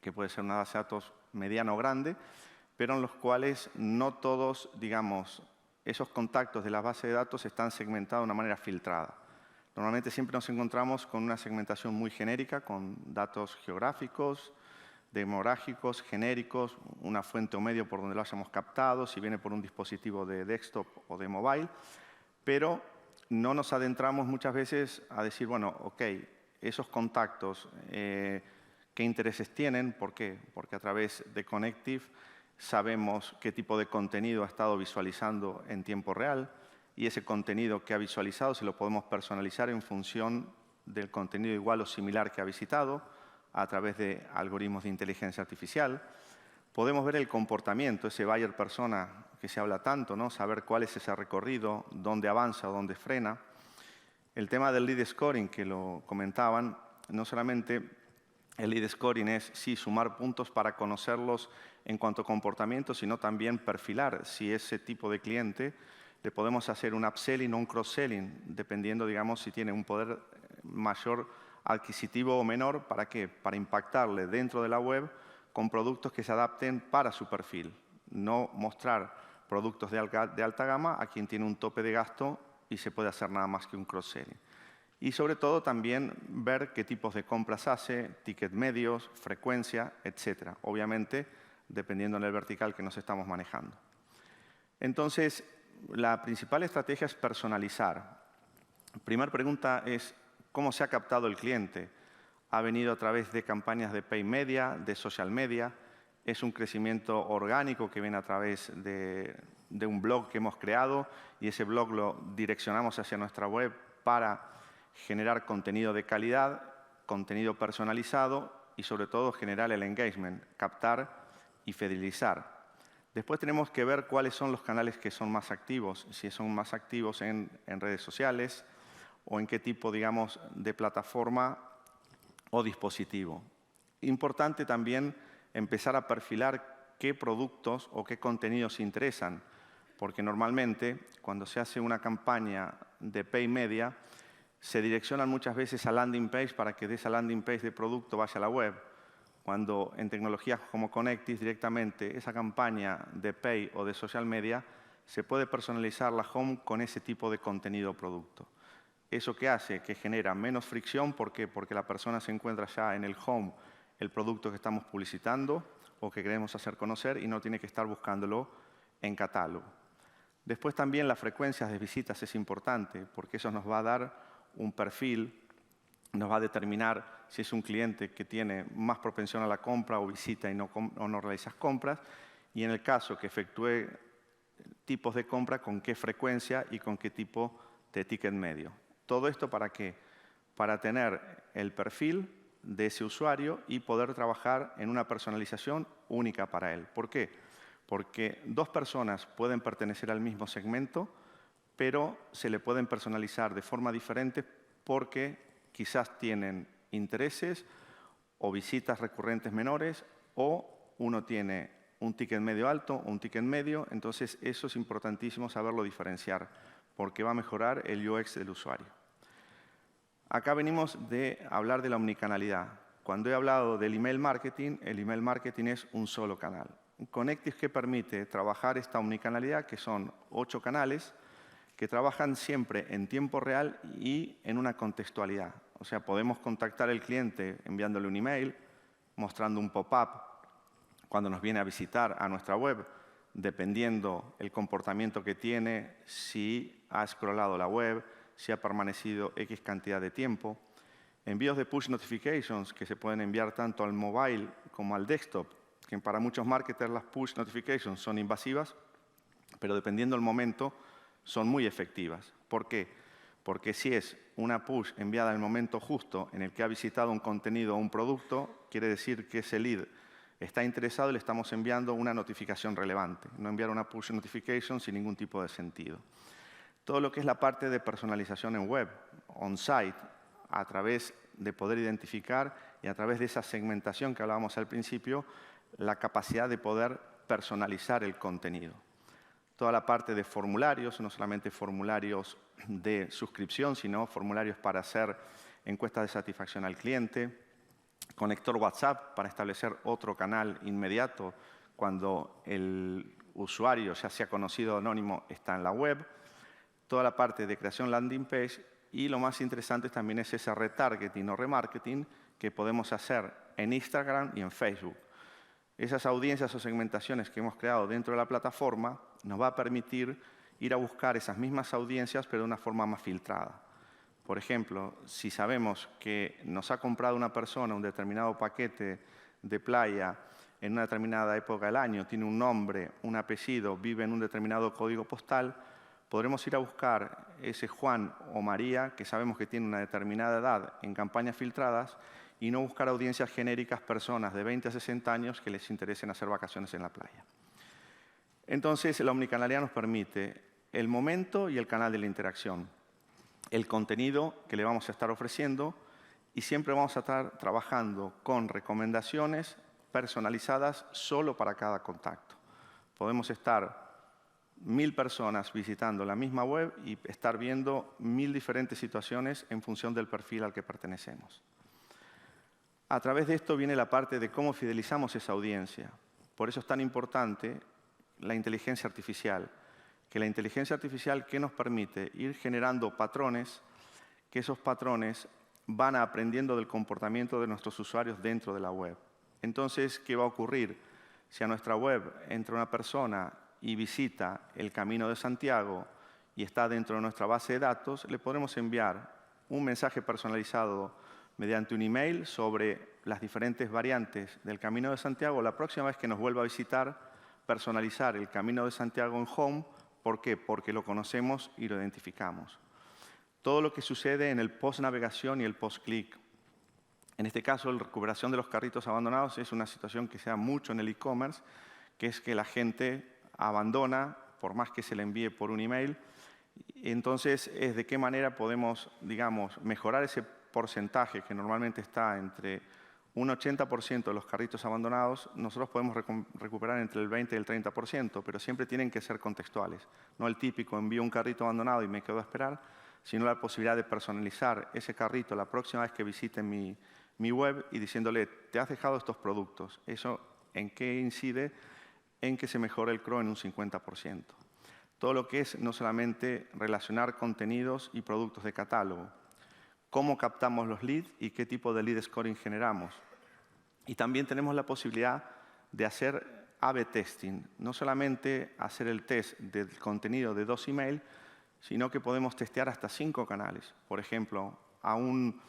que puede ser una base de datos mediana o grande, pero en los cuales no todos, digamos, esos contactos de la base de datos están segmentados de una manera filtrada. Normalmente siempre nos encontramos con una segmentación muy genérica, con datos geográficos, demográficos, genéricos, una fuente o medio por donde lo hayamos captado, si viene por un dispositivo de desktop o de mobile, pero no nos adentramos muchas veces a decir, bueno, ok, esos contactos, ¿qué intereses tienen? ¿Por qué? Porque a través de Connective sabemos qué tipo de contenido ha estado visualizando en tiempo real y ese contenido que ha visualizado se lo podemos personalizar en función del contenido igual o similar que ha visitado a través de algoritmos de inteligencia artificial. Podemos ver el comportamiento, ese buyer persona que se habla tanto, ¿no? Saber cuál es ese recorrido, dónde avanza o dónde frena. El tema del lead scoring, que lo comentaban, no solamente el lead scoring es sí sumar puntos para conocerlos en cuanto a comportamiento, sino también perfilar si ese tipo de cliente le podemos hacer un upselling o un cross-selling, dependiendo, digamos, si tiene un poder mayor adquisitivo o menor. ¿Para qué? Para impactarle dentro de la web con productos que se adapten para su perfil. No mostrar productos de alta gama a quien tiene un tope de gasto y se puede hacer nada más que un cross-selling. Y sobre todo también ver qué tipos de compras hace, ticket medios, frecuencia, etc. Obviamente, dependiendo del vertical que nos estamos manejando. Entonces, la principal estrategia es personalizar. Primera pregunta es, ¿cómo se ha captado el cliente? Ha venido a través de campañas de paid media, de social media. Es un crecimiento orgánico que viene a través de un blog que hemos creado y ese blog lo direccionamos hacia nuestra web para generar contenido de calidad, contenido personalizado y sobre todo generar el engagement, captar y fidelizar. Después tenemos que ver cuáles son los canales que son más activos, si son más activos en redes sociales o en qué tipo, digamos, de plataforma o dispositivo. Importante también empezar a perfilar qué productos o qué contenidos interesan, porque normalmente cuando se hace una campaña de pay media se direccionan muchas veces a landing page para que de esa landing page de producto vaya a la web, cuando en tecnologías como Connectis directamente esa campaña de pay o de social media se puede personalizar la home con ese tipo de contenido o producto. ¿Eso qué hace? Que genera menos fricción. ¿Por qué? Porque la persona se encuentra ya en el home el producto que estamos publicitando o que queremos hacer conocer y no tiene que estar buscándolo en catálogo. Después también las frecuencias de visitas es importante porque eso nos va a dar un perfil, nos va a determinar si es un cliente que tiene más propensión a la compra o visita y no realiza compras, y en el caso que efectúe tipos de compra, con qué frecuencia y con qué tipo de ticket medio. ¿Todo esto para qué? Para tener el perfil de ese usuario y poder trabajar en una personalización única para él. ¿Por qué? Porque dos personas pueden pertenecer al mismo segmento, pero se le pueden personalizar de forma diferente porque quizás tienen intereses o visitas recurrentes menores o uno tiene un ticket medio alto o un ticket medio. Entonces, eso es importantísimo saberlo diferenciar porque va a mejorar el UX del usuario. Acá venimos de hablar de la omnicanalidad. Cuando he hablado del email marketing, el email marketing es un solo canal. Connectis, ¿qué permite? Trabajar esta omnicanalidad, que son 8 canales, que trabajan siempre en tiempo real y en una contextualidad. O sea, podemos contactar al cliente enviándole un email, mostrando un pop-up cuando nos viene a visitar a nuestra web, dependiendo el comportamiento que tiene, si ha scrollado la web, si ha permanecido X cantidad de tiempo. Envíos de push notifications que se pueden enviar tanto al mobile como al desktop, que para muchos marketers las push notifications son invasivas, pero dependiendo del momento son muy efectivas. ¿Por qué? Porque si es una push enviada en el momento justo en el que ha visitado un contenido o un producto, quiere decir que ese lead está interesado y le estamos enviando una notificación relevante. No enviar una push notification sin ningún tipo de sentido. Todo lo que es la parte de personalización en web, on-site, a través de poder identificar y a través de esa segmentación que hablábamos al principio, la capacidad de poder personalizar el contenido. Toda la parte de formularios, no solamente formularios de suscripción, sino formularios para hacer encuestas de satisfacción al cliente, conector WhatsApp para establecer otro canal inmediato cuando el usuario, ya sea conocido o anónimo, está en la web, toda la parte de creación landing page y lo más interesante también es ese retargeting o remarketing que podemos hacer en Instagram y en Facebook. Esas audiencias o segmentaciones que hemos creado dentro de la plataforma nos va a permitir ir a buscar esas mismas audiencias, pero de una forma más filtrada. Por ejemplo, si sabemos que nos ha comprado una persona un determinado paquete de playa en una determinada época del año, tiene un nombre, un apellido, vive en un determinado código postal, podremos ir a buscar ese Juan o María, que sabemos que tiene una determinada edad, en campañas filtradas, y no buscar audiencias genéricas, personas de 20 a 60 años que les interesen hacer vacaciones en la playa. Entonces, la omnicanalidad nos permite el momento y el canal de la interacción, el contenido que le vamos a estar ofreciendo, y siempre vamos a estar trabajando con recomendaciones personalizadas solo para cada contacto. Podemos estar 1000 personas visitando la misma web y estar viendo 1000 diferentes situaciones en función del perfil al que pertenecemos. A través de esto viene la parte de cómo fidelizamos esa audiencia. Por eso es tan importante la inteligencia artificial, que la inteligencia artificial que nos permite ir generando patrones, que esos patrones van aprendiendo del comportamiento de nuestros usuarios dentro de la web. Entonces, ¿qué va a ocurrir? Si a nuestra web entra una persona y visita el Camino de Santiago y está dentro de nuestra base de datos, le podremos enviar un mensaje personalizado mediante un email sobre las diferentes variantes del Camino de Santiago. La próxima vez que nos vuelva a visitar, personalizar el Camino de Santiago en Home. ¿Por qué? Porque lo conocemos y lo identificamos. Todo lo que sucede en el post-navegación y el post-click. En este caso, la recuperación de los carritos abandonados es una situación que se da mucho en el e-commerce, que es que la gente abandona, por más que se le envíe por un email. Entonces, es de qué manera podemos, digamos, mejorar ese porcentaje que normalmente está entre un 80% de los carritos abandonados. Nosotros podemos recuperar entre el 20 y el 30%, pero siempre tienen que ser contextuales. No el típico, envío un carrito abandonado y me quedo a esperar, sino la posibilidad de personalizar ese carrito la próxima vez que visiten mi web y diciéndole, te has dejado estos productos. ¿Eso en qué incide? En que se mejore el CRO en un 50%. Todo lo que es no solamente relacionar contenidos y productos de catálogo, cómo captamos los leads y qué tipo de lead scoring generamos. Y también tenemos la posibilidad de hacer A/B testing, no solamente hacer el test del contenido de 2 emails, sino que podemos testear hasta 5 canales. Por ejemplo, a un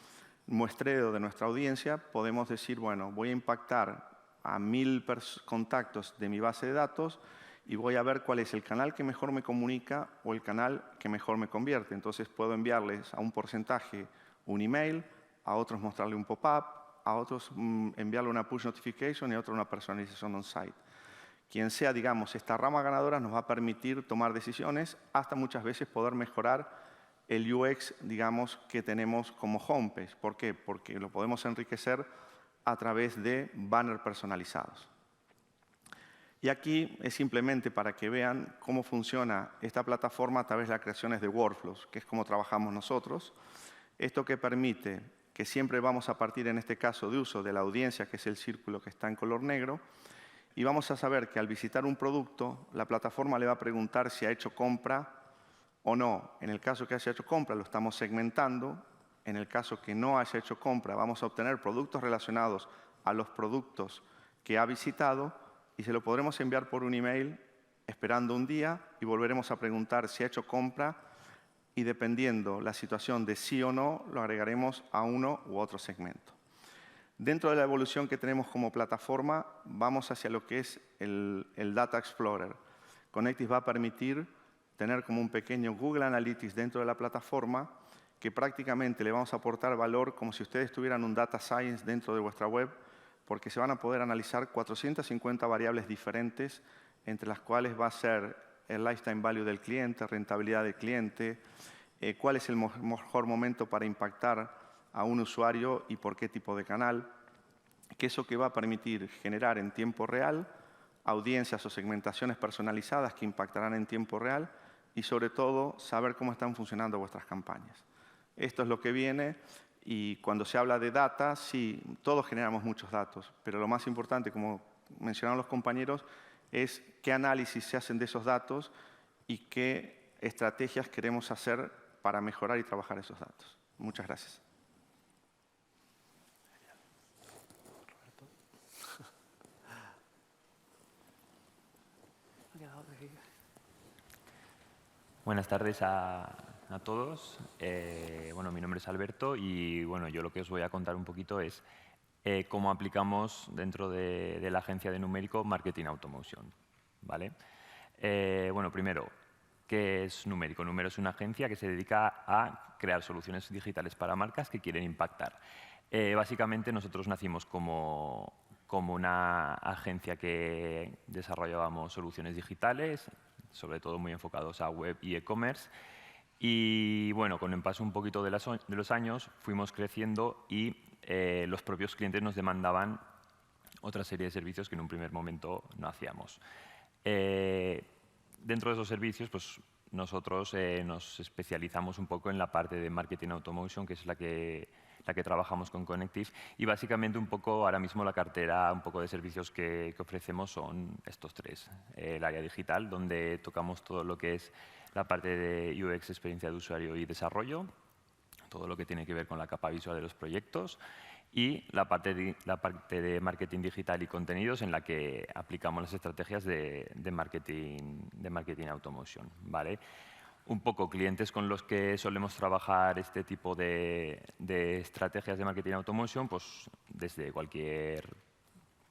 muestreo de nuestra audiencia podemos decir, bueno, voy a impactar a 1000 contactos de mi base de datos y voy a ver cuál es el canal que mejor me comunica o el canal que mejor me convierte. Entonces puedo enviarles a un porcentaje un email, a otros mostrarle un pop-up, a otros enviarle una push notification y a otros una personalización on-site. Quien sea, digamos, esta rama ganadora nos va a permitir tomar decisiones, hasta muchas veces poder mejorar el UX, digamos, que tenemos como homepage. ¿Por qué? Porque lo podemos enriquecer a través de banners personalizados. Y aquí es simplemente para que vean cómo funciona esta plataforma a través de las creaciones de workflows, que es como trabajamos nosotros. Esto que permite que siempre vamos a partir, en este caso, de uso de la audiencia, que es el círculo que está en color negro, y vamos a saber que al visitar un producto, la plataforma le va a preguntar si ha hecho compra o no. En el caso que haya hecho compra, lo estamos segmentando. En el caso que no haya hecho compra, vamos a obtener productos relacionados a los productos que ha visitado y se lo podremos enviar por un email esperando un día y volveremos a preguntar si ha hecho compra y dependiendo la situación de sí o no, lo agregaremos a uno u otro segmento. Dentro de la evolución que tenemos como plataforma, vamos hacia lo que es el Data Explorer. Connectis va a permitir tener como un pequeño Google Analytics dentro de la plataforma que prácticamente le vamos a aportar valor como si ustedes tuvieran un Data Science dentro de vuestra web, porque se van a poder analizar 450 variables diferentes, entre las cuales va a ser el lifetime value del cliente, rentabilidad del cliente, cuál es el mejor momento para impactar a un usuario y por qué tipo de canal, que eso que va a permitir generar en tiempo real audiencias o segmentaciones personalizadas que impactarán en tiempo real y sobre todo saber cómo están funcionando vuestras campañas. Esto es lo que viene y cuando se habla de data, sí, todos generamos muchos datos, pero lo más importante, como mencionaron los compañeros, es qué análisis se hacen de esos datos y qué estrategias queremos hacer para mejorar y trabajar esos datos. Muchas gracias. Buenas tardes a todos. Bueno, mi nombre es Alberto y bueno, yo lo que os voy a contar un poquito es cómo aplicamos dentro de la agencia de Numérico Marketing Automotion, ¿vale? Bueno, primero, ¿qué es Numérico? Numérico es una agencia que se dedica a crear soluciones digitales para marcas que quieren impactar. Básicamente, nosotros nacimos como una agencia que desarrollábamos soluciones digitales, sobre todo muy enfocados a web y e-commerce. Y bueno, con el paso un poquito de los años fuimos creciendo y los propios clientes nos demandaban otra serie de servicios que en un primer momento no hacíamos. Dentro de esos servicios, pues nosotros nos especializamos un poco en la parte de Marketing Automation, que es la que trabajamos con Connective, y básicamente un poco ahora mismo la cartera un poco de servicios que ofrecemos son estos tres. El área digital, donde tocamos todo lo que es la parte de UX, experiencia de usuario y desarrollo, todo lo que tiene que ver con la capa visual de los proyectos, y la parte de marketing digital y contenidos, en la que aplicamos las estrategias de marketing automation, ¿vale? Un poco clientes con los que solemos trabajar este tipo de estrategias de marketing automation, pues desde cualquier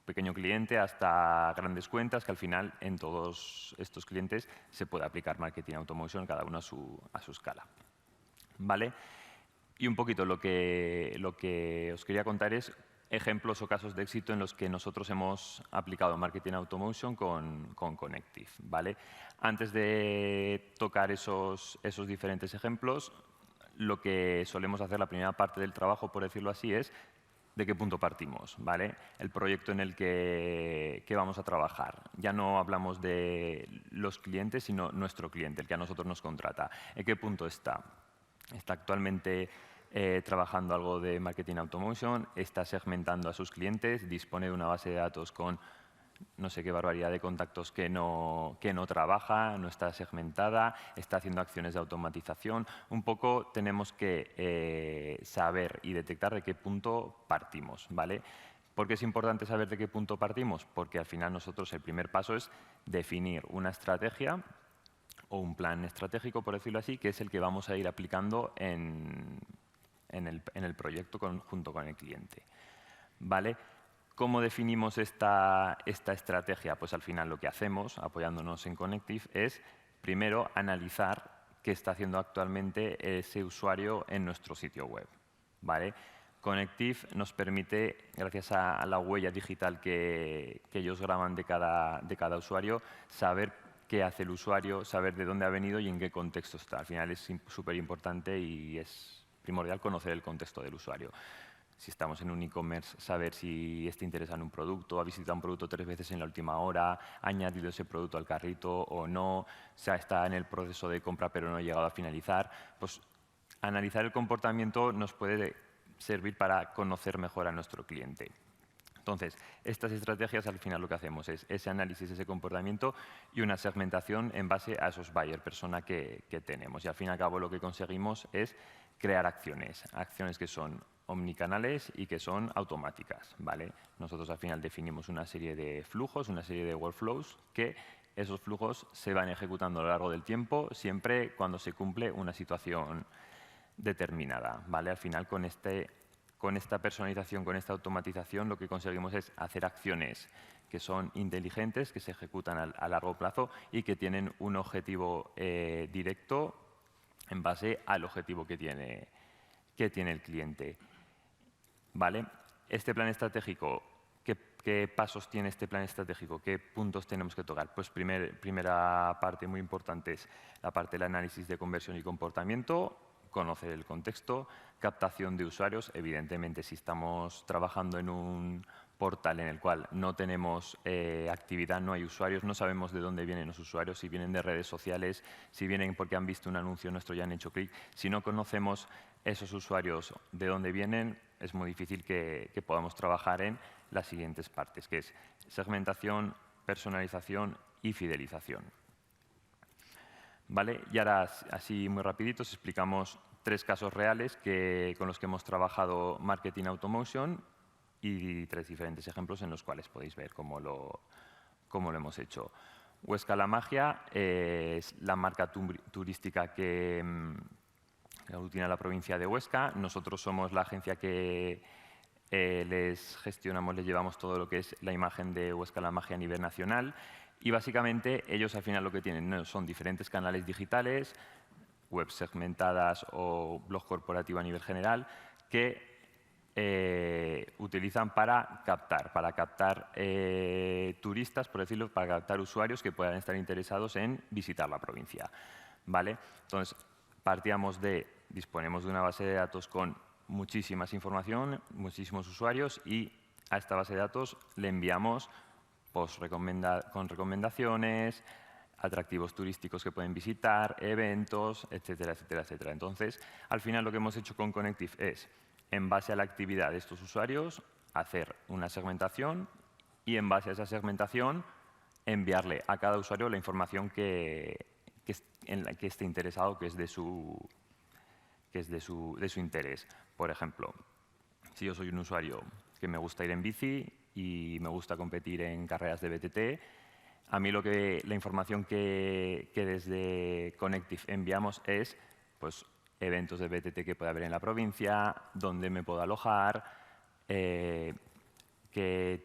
pequeño cliente hasta grandes cuentas, que al final en todos estos clientes se puede aplicar marketing automation, cada uno a su escala, ¿vale? Y un poquito lo que os quería contar es ejemplos o casos de éxito en los que nosotros hemos aplicado Marketing Automation con Connective, ¿vale? Antes de tocar esos diferentes ejemplos, lo que solemos hacer, la primera parte del trabajo, por decirlo así, es de qué punto partimos, ¿vale? El proyecto en el que vamos a trabajar. Ya no hablamos de los clientes, sino nuestro cliente, el que a nosotros nos contrata. ¿En qué punto está? Está actualmente trabajando algo de Marketing Automation, está segmentando a sus clientes, dispone de una base de datos con no sé qué barbaridad de contactos que no trabaja, no está segmentada, está haciendo acciones de automatización. Un poco tenemos que saber y detectar de qué punto partimos, ¿vale? ¿Por qué es importante saber de qué punto partimos? Porque al final nosotros el primer paso es definir una estrategia o un plan estratégico, por decirlo así, que es el que vamos a ir aplicando en el proyecto junto con el cliente, ¿vale? ¿Cómo definimos esta estrategia? Pues al final lo que hacemos, apoyándonos en Connective, es primero analizar qué está haciendo actualmente ese usuario en nuestro sitio web, ¿vale? Connective nos permite, gracias a la huella digital que ellos graban de cada usuario, saber qué hace el usuario, saber de dónde ha venido y en qué contexto está. Al final es súper importante y es primordial conocer el contexto del usuario. Si estamos en un e-commerce, saber si está interesado en un producto, ha visitado un producto 3 veces en la última hora, ha añadido ese producto al carrito o no, o sea, está en el proceso de compra pero no ha llegado a finalizar. Pues analizar el comportamiento nos puede servir para conocer mejor a nuestro cliente. Entonces, estas estrategias al final lo que hacemos es ese análisis, ese comportamiento y una segmentación en base a esos buyer persona que tenemos. Y al fin y al cabo lo que conseguimos es crear acciones que son omnicanales y que son automáticas, ¿vale? Nosotros al final definimos una serie de flujos, una serie de workflows que esos flujos se van ejecutando a lo largo del tiempo, siempre cuando se cumple una situación determinada, ¿vale? Al final con esta personalización, con esta automatización, lo que conseguimos es hacer acciones que son inteligentes, que se ejecutan a largo plazo y que tienen un objetivo directo en base al objetivo que tiene el cliente, ¿vale? Este plan estratégico, ¿qué pasos tiene este plan estratégico? ¿Qué puntos tenemos que tocar? Pues primera parte muy importante es la parte del análisis de conversión y comportamiento, conocer el contexto, captación de usuarios. Evidentemente, si estamos trabajando en un portal en el cual no tenemos actividad, no hay usuarios, no sabemos de dónde vienen los usuarios, si vienen de redes sociales, si vienen porque han visto un anuncio nuestro y han hecho clic. Si no conocemos esos usuarios de dónde vienen, es muy difícil que podamos trabajar en las siguientes partes, que es segmentación, personalización y fidelización. ¿Vale? Y ahora, así muy rapidito, os explicamos 3 casos reales con los que hemos trabajado Marketing Automation y 3 diferentes ejemplos en los cuales podéis ver cómo lo hemos hecho. Huesca La Magia es la marca turística que aglutina la provincia de Huesca. Nosotros somos la agencia que les gestionamos, les llevamos todo lo que es la imagen de Huesca la Magia a nivel nacional y básicamente ellos al final lo que tienen, ¿no?, son diferentes canales digitales, webs segmentadas o blog corporativo a nivel general que utilizan para captar turistas, por decirlo, para captar usuarios que puedan estar interesados en visitar la provincia, ¿vale? Entonces, disponemos de una base de datos con muchísimas información, muchísimos usuarios y a esta base de datos le enviamos posts con recomendaciones, atractivos turísticos que pueden visitar, eventos, etcétera, etcétera, etcétera. Entonces, al final lo que hemos hecho con Connective es, en base a la actividad de estos usuarios, hacer una segmentación y en base a esa segmentación enviarle a cada usuario la información en la que esté interesado, que es de su interés. Por ejemplo, si yo soy un usuario que me gusta ir en bici y me gusta competir en carreras de BTT, a mí la información que desde Connective enviamos es pues, eventos de BTT que pueda haber en la provincia, dónde me puedo alojar, qué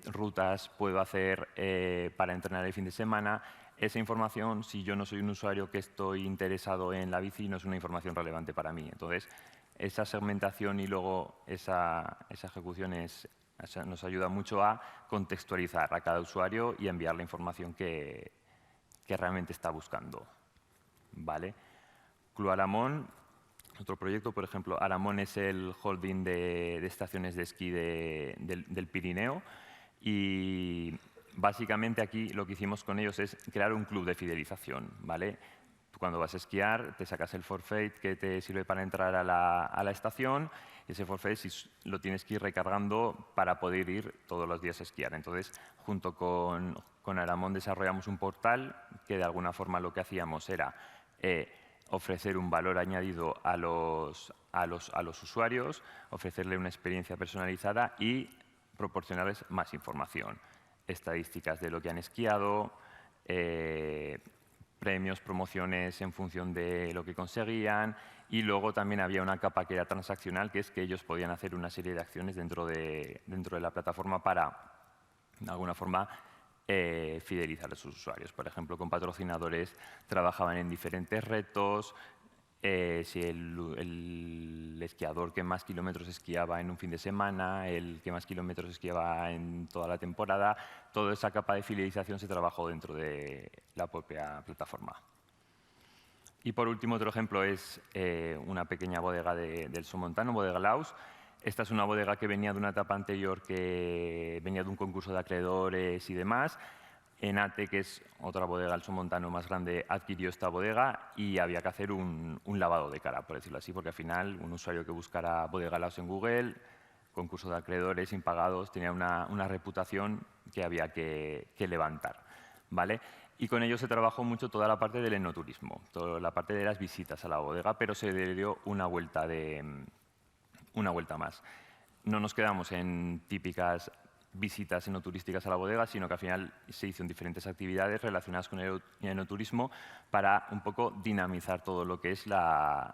rutas puedo hacer para entrenar el fin de semana. Esa información, si yo no soy un usuario que estoy interesado en la bici, no es una información relevante para mí. Entonces, esa segmentación y luego esa ejecución nos ayuda mucho a contextualizar a cada usuario y enviar la información que realmente está buscando. ¿Vale? Club Aramón, otro proyecto, por ejemplo, Aramón es el holding de estaciones de esquí del Pirineo y básicamente aquí lo que hicimos con ellos es crear un club de fidelización, ¿vale? Tú cuando vas a esquiar te sacas el forfait que te sirve para entrar a la estación y ese forfait lo tienes que ir recargando para poder ir todos los días a esquiar. Entonces, junto con Aramón desarrollamos un portal que de alguna forma lo que hacíamos era ofrecer un valor añadido a los usuarios, ofrecerle una experiencia personalizada y proporcionarles más información. Estadísticas de lo que han esquiado, premios, promociones en función de lo que conseguían y luego también había una capa que era transaccional, que es que ellos podían hacer una serie de acciones dentro de la plataforma para, de alguna forma, fidelizar a sus usuarios. Por ejemplo, con patrocinadores trabajaban en diferentes retos, si el esquiador que más kilómetros esquiaba en un fin de semana, el que más kilómetros esquiaba en toda la temporada, toda esa capa de fidelización se trabajó dentro de la propia plataforma. Y por último, otro ejemplo es una pequeña bodega del Somontano, Bodega Laus. Esta es una bodega que venía de una etapa anterior, que venía de un concurso de acreedores y demás. Enate, que es otra bodega del Somontano más grande, adquirió esta bodega y había que hacer un lavado de cara, por decirlo así, porque al final un usuario que buscara Bodega Laus en Google, concurso de acreedores impagados, tenía una reputación que había que levantar, ¿vale? Y con ello se trabajó mucho toda la parte del enoturismo, toda la parte de las visitas a la bodega, pero se le dio una vuelta más. No nos quedamos en típicas visitas enoturísticas a la bodega, sino que al final se hizo en diferentes actividades relacionadas con el enoturismo para un poco dinamizar todo lo que es la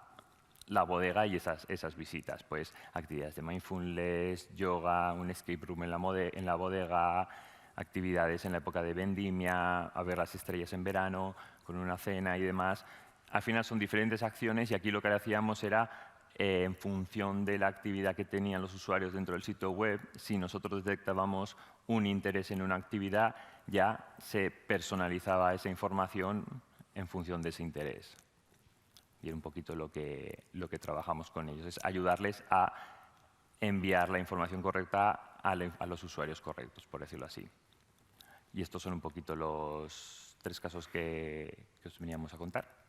bodega y esas visitas. Pues actividades de mindfulness, yoga, un escape room en la bodega, actividades en la época de vendimia, a ver las estrellas en verano, con una cena y demás. Al final son diferentes acciones y aquí lo que hacíamos era en función de la actividad que tenían los usuarios dentro del sitio web, si nosotros detectábamos un interés en una actividad, ya se personalizaba esa información en función de ese interés. Y es un poquito lo que trabajamos con ellos, es ayudarles a enviar la información correcta a los usuarios correctos, por decirlo así. Y estos son un poquito los 3 casos que os veníamos a contar.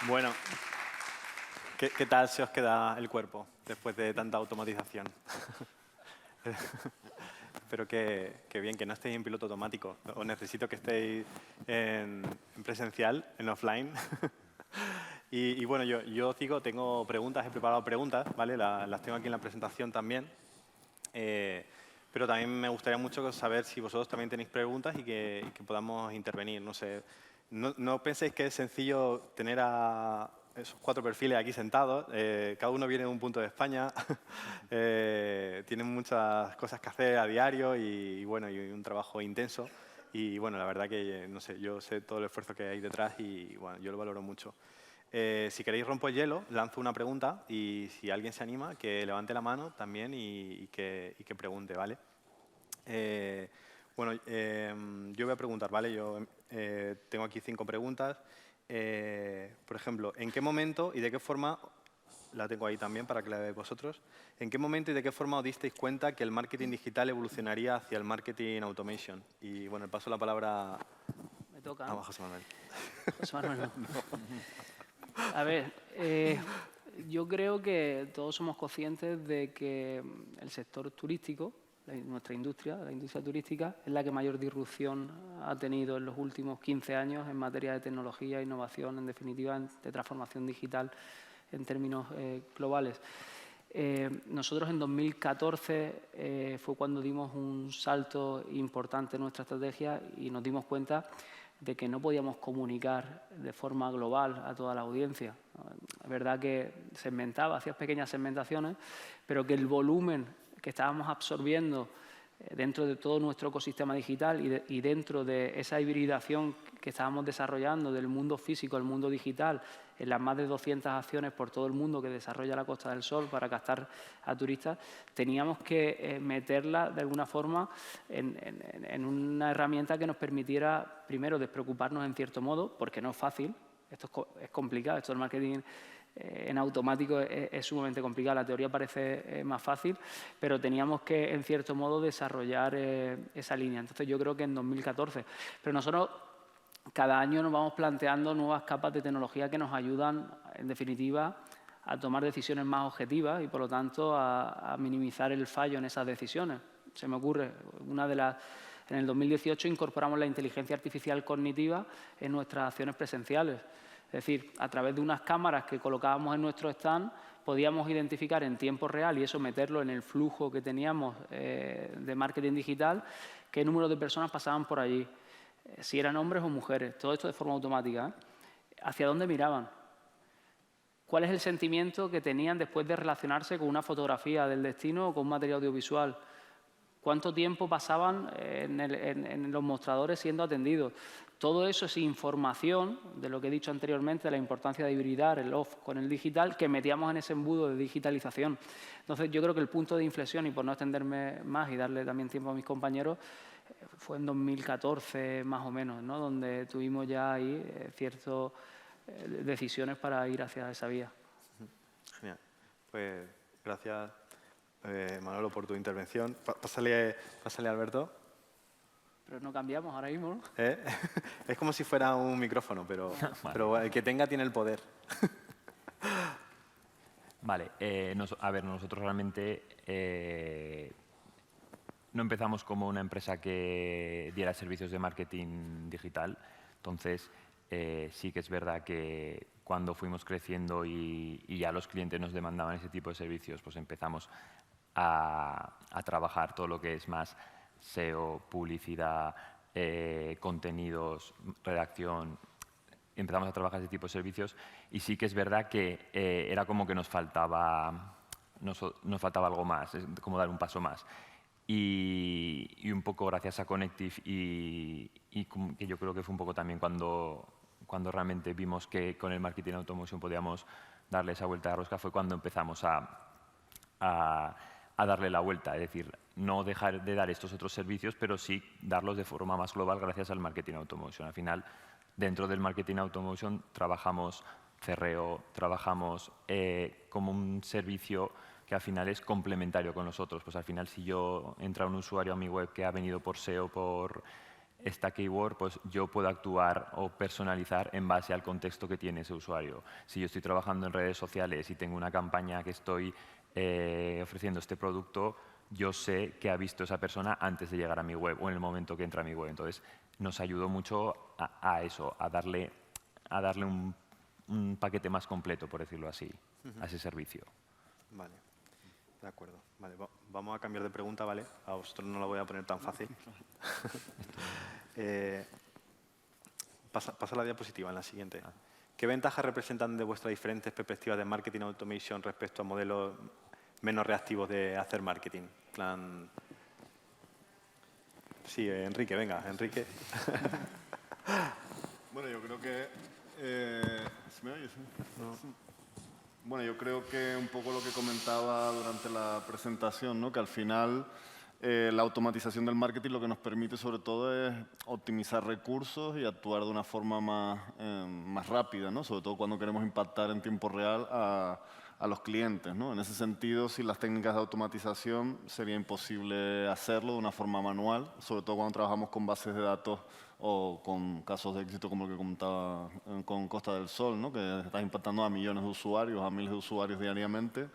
Bueno, ¿qué tal se os queda el cuerpo después de tanta automatización? Espero que bien, que no estéis en piloto automático. Os necesito que estéis en presencial, en offline. Y bueno, yo tengo preguntas, he preparado preguntas, ¿vale? Las tengo aquí en la presentación también. Pero también me gustaría mucho saber si vosotros también tenéis preguntas y que podamos intervenir. No sé, no penséis que es sencillo tener a esos 4 perfiles aquí sentados. Cada uno viene de un punto de España. Tienen muchas cosas que hacer a diario y bueno, y un trabajo intenso. Y bueno, la verdad que, no sé, yo sé todo el esfuerzo que hay detrás y bueno, yo lo valoro mucho. Si queréis rompo el hielo, lanzo una pregunta y si alguien se anima, que levante la mano también y que pregunte, ¿vale? Bueno, yo voy a preguntar, ¿vale? Yo tengo aquí 5 preguntas. Por ejemplo, ¿en qué momento y de qué forma, la tengo ahí también para que la veáis vosotros, ¿en qué momento y de qué forma os disteis cuenta que el marketing digital evolucionaría hacia el marketing automation? Y bueno, paso la palabra Me toca, a ¿no? José Manuel. José Manuel, no. A ver, yo creo que todos somos conscientes de que el sector turístico, nuestra industria, la industria turística, es la que mayor disrupción ha tenido en los últimos 15 años en materia de tecnología, innovación, en definitiva, de transformación digital en términos globales. Nosotros en 2014 fue cuando dimos un salto importante en nuestra estrategia y nos dimos cuenta de que no podíamos comunicar de forma global a toda la audiencia. Es verdad que segmentaba, hacías pequeñas segmentaciones, pero que el volumen que estábamos absorbiendo dentro de todo nuestro ecosistema digital y dentro de esa hibridación que estábamos desarrollando del mundo físico al mundo digital, en las más de 200 acciones por todo el mundo que desarrolla la Costa del Sol para captar a turistas, teníamos que meterla de alguna forma en una herramienta que nos permitiera, primero, despreocuparnos en cierto modo, porque no es fácil, esto es complicado, esto del marketing en automático es sumamente complicado, la teoría parece más fácil, pero teníamos que, en cierto modo, desarrollar esa línea. Entonces, yo creo que en 2014. Pero nosotros cada año nos vamos planteando nuevas capas de tecnología que nos ayudan, en definitiva, a tomar decisiones más objetivas y, por lo tanto, a minimizar el fallo en esas decisiones. Se me ocurre, en el 2018 incorporamos la inteligencia artificial cognitiva en nuestras acciones presenciales. Es decir, a través de unas cámaras que colocábamos en nuestro stand, podíamos identificar en tiempo real y eso meterlo en el flujo que teníamos de marketing digital, qué número de personas pasaban por allí, si eran hombres o mujeres, todo esto de forma automática. ¿Hacia dónde miraban? ¿Cuál es el sentimiento que tenían después de relacionarse con una fotografía del destino o con un material audiovisual? ¿Cuánto tiempo pasaban en los mostradores siendo atendidos? Todo eso es información de lo que he dicho anteriormente, de la importancia de hibridar el off con el digital, que metíamos en ese embudo de digitalización. Entonces, yo creo que el punto de inflexión, y por no extenderme más y darle también tiempo a mis compañeros, fue en 2014 más o menos, ¿no? Donde tuvimos ya ahí ciertas decisiones para ir hacia esa vía. Genial. Pues gracias, Manolo, por tu intervención. Pásale a Alberto. Pero no cambiamos ahora mismo, ¿no? Es como si fuera un micrófono, pero, Vale. pero el que tenga tiene el poder. Vale, a ver, nosotros realmente no empezamos como una empresa que diera servicios de marketing digital. Entonces, sí que es verdad que cuando fuimos creciendo y ya los clientes nos demandaban ese tipo de servicios, pues empezamos a trabajar todo lo que es más SEO, publicidad, contenidos, redacción. Empezamos a trabajar ese tipo de servicios y sí que es verdad que era como que nos faltaba algo más, es como dar un paso más. Y un poco gracias a Connective y que yo creo que fue un poco también cuando realmente vimos que con el marketing automation podíamos darle esa vuelta de rosca, fue cuando empezamos a darle la vuelta, es decir, no dejar de dar estos otros servicios, pero sí darlos de forma más global gracias al marketing automation. Al final, dentro del marketing automation trabajamos CRO, trabajamos como un servicio que al final es complementario con nosotros. Pues al final, si yo entra un usuario a mi web que ha venido por SEO, por esta keyword, pues yo puedo actuar o personalizar en base al contexto que tiene ese usuario. Si yo estoy trabajando en redes sociales y tengo una campaña que estoy ofreciendo este producto, yo sé que ha visto esa persona antes de llegar a mi web o en el momento que entra a mi web. Entonces, nos ayudó mucho a eso, a darle un paquete más completo, por decirlo así, a ese servicio. Vale, de acuerdo. Vale, vamos a cambiar de pregunta, ¿vale? A vosotros no la voy a poner tan fácil. pasa la diapositiva en la siguiente. ¿Qué ventajas representan de vuestras diferentes perspectivas de marketing automation respecto a modelos menos reactivos de hacer marketing? Plan... Sí, Enrique, venga, Enrique. Bueno, yo creo que... ¿Se me oye? ¿Sí? No. Bueno, yo creo que un poco lo que comentaba durante la presentación, ¿no? Que al final la automatización del marketing lo que nos permite sobre todo es optimizar recursos y actuar de una forma más rápida, ¿no? Sobre todo cuando queremos impactar en tiempo real a los clientes, ¿no? En ese sentido, sin las técnicas de automatización sería imposible hacerlo de una forma manual, sobre todo cuando trabajamos con bases de datos o con casos de éxito como el que comentaba con Costa del Sol, ¿no? Que estás impactando a millones de usuarios, a miles de usuarios diariamente.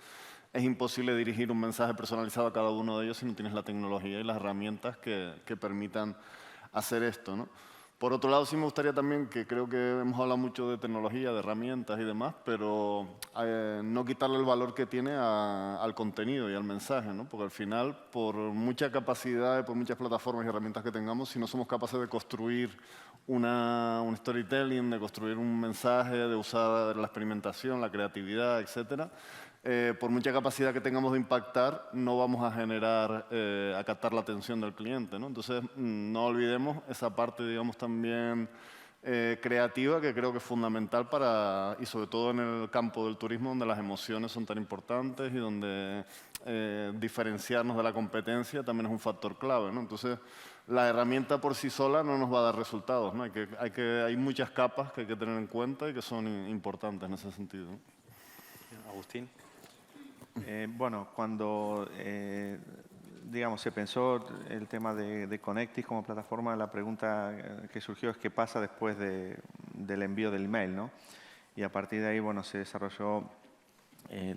Es imposible dirigir un mensaje personalizado a cada uno de ellos si no tienes la tecnología y las herramientas que permitan hacer esto, ¿no? Por otro lado, sí me gustaría también, que creo que hemos hablado mucho de tecnología, de herramientas y demás, pero no quitarle el valor que tiene al contenido y al mensaje, ¿no? Porque al final, por mucha capacidad y por muchas plataformas y herramientas que tengamos, si no somos capaces de construir un storytelling, de construir un mensaje, de usar la experimentación, la creatividad, etcétera, por mucha capacidad que tengamos de impactar, no vamos a generar, a captar la atención del cliente, ¿no? Entonces, no olvidemos esa parte, digamos, también creativa, que creo que es fundamental para, y sobre todo en el campo del turismo, donde las emociones son tan importantes y donde diferenciarnos de la competencia también es un factor clave, ¿no? Entonces, la herramienta por sí sola no nos va a dar resultados, ¿no? Hay muchas capas que hay que tener en cuenta y que son importantes en ese sentido, ¿no? Agustín. Bueno, cuando digamos, se pensó el tema de Connective como plataforma, la pregunta que surgió es qué pasa después del envío del email, ¿no? Y a partir de ahí, bueno, se desarrolló,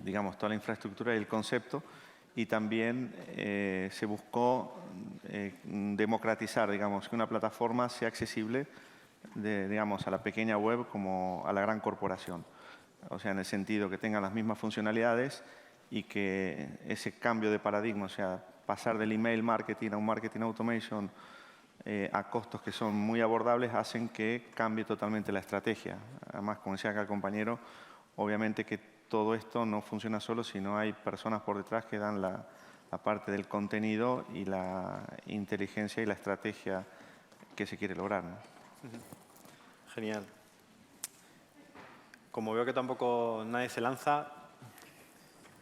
digamos, toda la infraestructura y el concepto, y también se buscó democratizar, digamos, que una plataforma sea accesible, digamos, a la pequeña web como a la gran corporación. O sea, en el sentido que tengan las mismas funcionalidades y que ese cambio de paradigma, o sea, pasar del email marketing a un marketing automation a costos que son muy abordables, hacen que cambie totalmente la estrategia. Además, como decía acá el compañero, obviamente que todo esto no funciona solo si no hay personas por detrás que dan la parte del contenido y la inteligencia y la estrategia que se quiere lograr, ¿no? Genial. Como veo que tampoco nadie se lanza,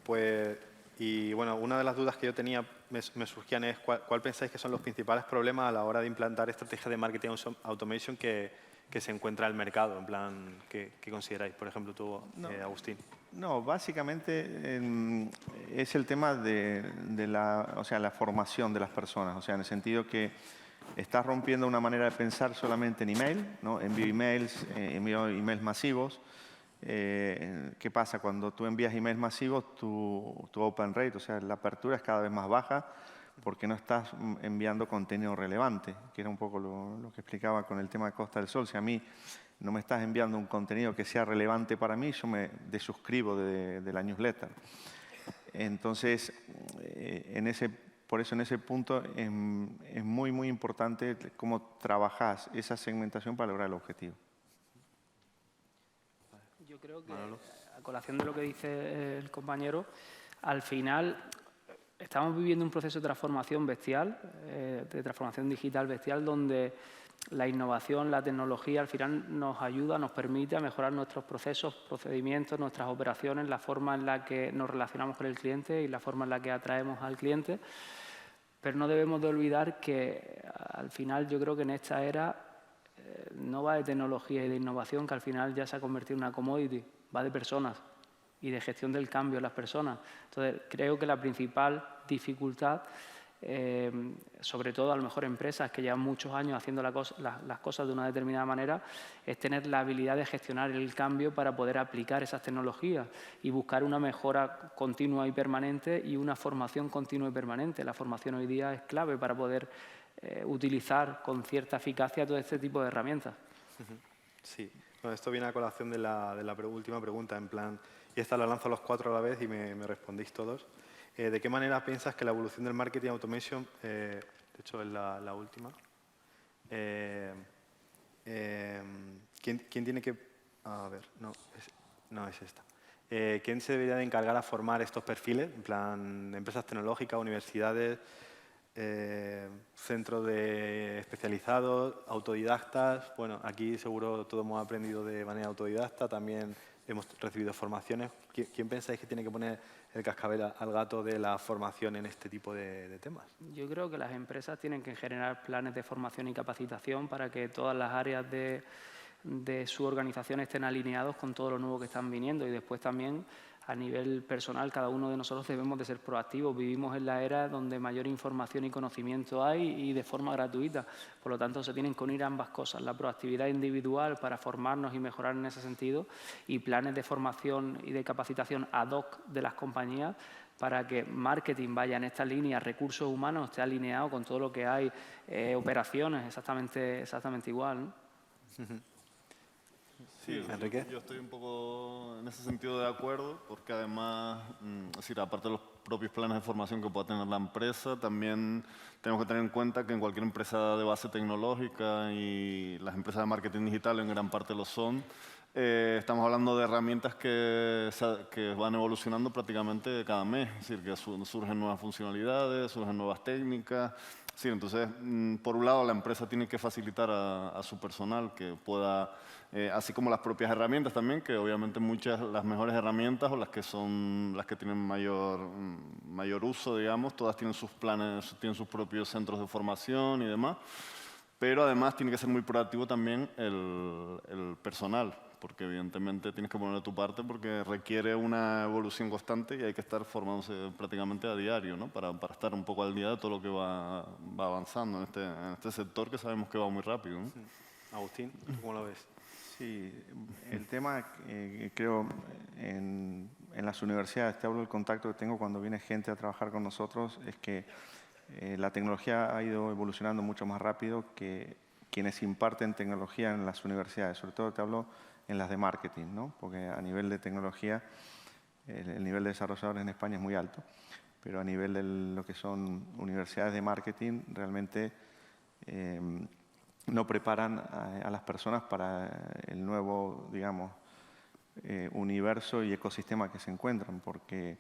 pues, y bueno, una de las dudas que yo tenía, me surgían es ¿cuál pensáis que son los principales problemas a la hora de implantar estrategias de marketing automation que se encuentra en el mercado? En plan, ¿qué consideráis? Por ejemplo, tú, Agustín. No, básicamente es el tema de la formación de las personas, o sea, en el sentido que estás rompiendo una manera de pensar solamente en email, ¿no? Envío emails masivos. ¿Qué pasa? Cuando tú envías emails masivos, tu open rate, o sea, la apertura es cada vez más baja porque no estás enviando contenido relevante, que era un poco lo que explicaba con el tema de Costa del Sol. Si a mí no me estás enviando un contenido que sea relevante para mí, yo me desuscribo de la newsletter. Entonces, por eso en ese punto es muy, muy importante cómo trabajás esa segmentación para lograr el objetivo. Yo creo que, a colación de lo que dice el compañero, al final estamos viviendo un proceso de transformación bestial, de transformación digital bestial, donde la innovación, la tecnología, al final nos ayuda, nos permite a mejorar nuestros procesos, procedimientos, nuestras operaciones, la forma en la que nos relacionamos con el cliente y la forma en la que atraemos al cliente. Pero no debemos de olvidar que, al final, yo creo que en esta era no va de tecnología y de innovación, que al final ya se ha convertido en una commodity, va de personas y de gestión del cambio de las personas. Entonces, creo que la principal dificultad, sobre todo a lo mejor empresas que llevan muchos años haciendo las cosas de una determinada manera, es tener la habilidad de gestionar el cambio para poder aplicar esas tecnologías y buscar una mejora continua y permanente y una formación continua y permanente. La formación hoy día es clave para poder utilizar con cierta eficacia todo este tipo de herramientas. Sí, bueno, esto viene a colación de la última pregunta, en plan, y esta la lanzo a los 4 a la vez y me respondéis todos. ¿De qué manera piensas que la evolución del marketing automation, de hecho es la última, ¿quién tiene que...? A ver, no es esta. ¿Quién se debería de encargar a formar estos perfiles? En plan, empresas tecnológicas, universidades, centros especializados, autodidactas. Bueno, aquí seguro todos hemos aprendido de manera autodidacta, también hemos recibido formaciones. ¿Quién pensáis que tiene que poner el cascabel al gato de la formación en este tipo de temas? Yo creo que las empresas tienen que generar planes de formación y capacitación para que todas las áreas de su organización estén alineados con todo lo nuevo que están viniendo, y después también a nivel personal cada uno de nosotros debemos de ser proactivos. Vivimos en la era donde mayor información y conocimiento hay y de forma gratuita, por lo tanto se tienen que unir ambas cosas, la proactividad individual para formarnos y mejorar en ese sentido, y planes de formación y de capacitación ad hoc de las compañías para que marketing vaya en esta línea, recursos humanos esté alineado con todo lo que hay, operaciones exactamente igual, ¿no? Sí, Enrique. Yo estoy un poco en ese sentido de acuerdo, porque además, es decir, aparte de los propios planes de formación que pueda tener la empresa, también tenemos que tener en cuenta que en cualquier empresa de base tecnológica, y las empresas de marketing digital en gran parte lo son, estamos hablando de herramientas que van evolucionando prácticamente cada mes, es decir, que surgen nuevas funcionalidades, surgen nuevas técnicas. Sí, entonces, por un lado, la empresa tiene que facilitar a su personal que pueda, así como las propias herramientas también, que obviamente las mejores herramientas o las que son las que tienen mayor uso, digamos, todas tienen sus planes, tienen sus propios centros de formación y demás, pero además tiene que ser muy proactivo también el personal, porque evidentemente tienes que poner de tu parte porque requiere una evolución constante y hay que estar formándose prácticamente a diario, ¿no? Para estar un poco al día de todo lo que va avanzando en este sector que sabemos que va muy rápido, ¿no? Agustín, ¿tú cómo lo ves? Sí, el tema, creo, en las universidades, te hablo del contacto que tengo cuando viene gente a trabajar con nosotros, es que la tecnología ha ido evolucionando mucho más rápido que quienes imparten tecnología en las universidades. Sobre todo te hablo en las de marketing, ¿no? Porque a nivel de tecnología el nivel de desarrolladores en España es muy alto, pero a nivel de lo que son universidades de marketing realmente no preparan a las personas para el nuevo, digamos, universo y ecosistema que se encuentran, porque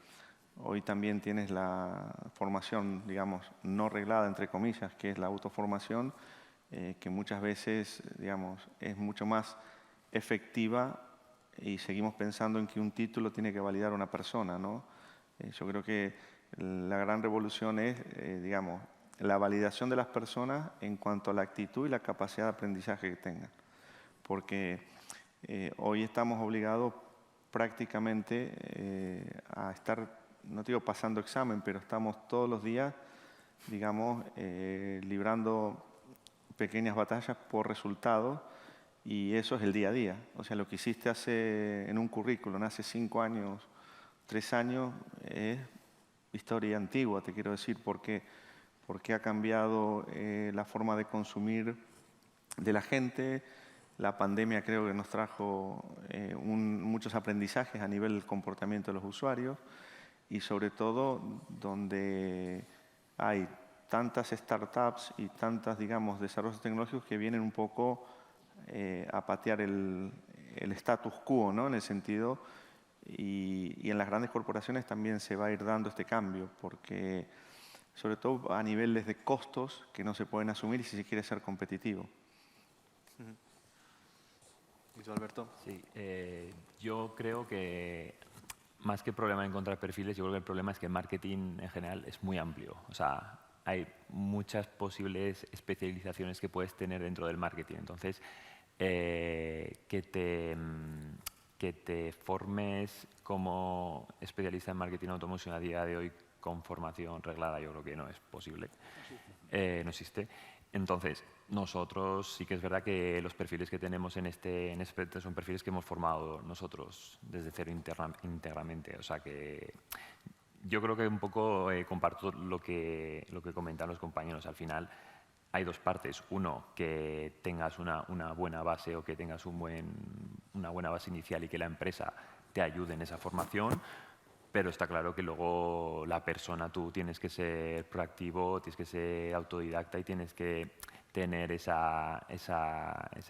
hoy también tienes la formación, digamos, no reglada, entre comillas, que es la autoformación, que muchas veces, digamos, es mucho más efectiva y seguimos pensando en que un título tiene que validar una persona, ¿no? Yo creo que la gran revolución es, digamos, la validación de las personas en cuanto a la actitud y la capacidad de aprendizaje que tengan. Porque hoy estamos obligados prácticamente a estar, no digo pasando examen, pero estamos todos los días, digamos, librando pequeñas batallas por resultados, y eso es el día a día. O sea, lo que hiciste en un currículum hace 5 años, 3 años, es historia antigua, te quiero decir, porque ha cambiado la forma de consumir de la gente. La pandemia creo que nos trajo muchos aprendizajes a nivel del comportamiento de los usuarios, y sobre todo donde hay tantas startups y tantas, digamos, desarrollos tecnológicos que vienen un poco a patear el status quo, ¿no? En el sentido, y en las grandes corporaciones también se va a ir dando este cambio, porque sobre todo a niveles de costos que no se pueden asumir si se quiere ser competitivo. ¿Y tú, Alberto? Sí, yo creo que más que problema de encontrar perfiles, yo creo que el problema es que el marketing en general es muy amplio. O sea, hay muchas posibles especializaciones que puedes tener dentro del marketing. Entonces, que te formes como especialista en marketing automotion a día de hoy con formación reglada, yo creo que no es posible. No existe. Entonces, nosotros sí que es verdad que los perfiles que tenemos en este aspecto son perfiles que hemos formado nosotros desde cero íntegramente. O sea que yo creo que un poco comparto lo que comentan los compañeros. Al final hay dos partes. Uno, que tengas una buena base o que tengas una buena base inicial y que la empresa te ayude en esa formación. Pero está claro que luego la persona, tú tienes que ser proactivo, tienes que ser autodidacta y tienes que tener esa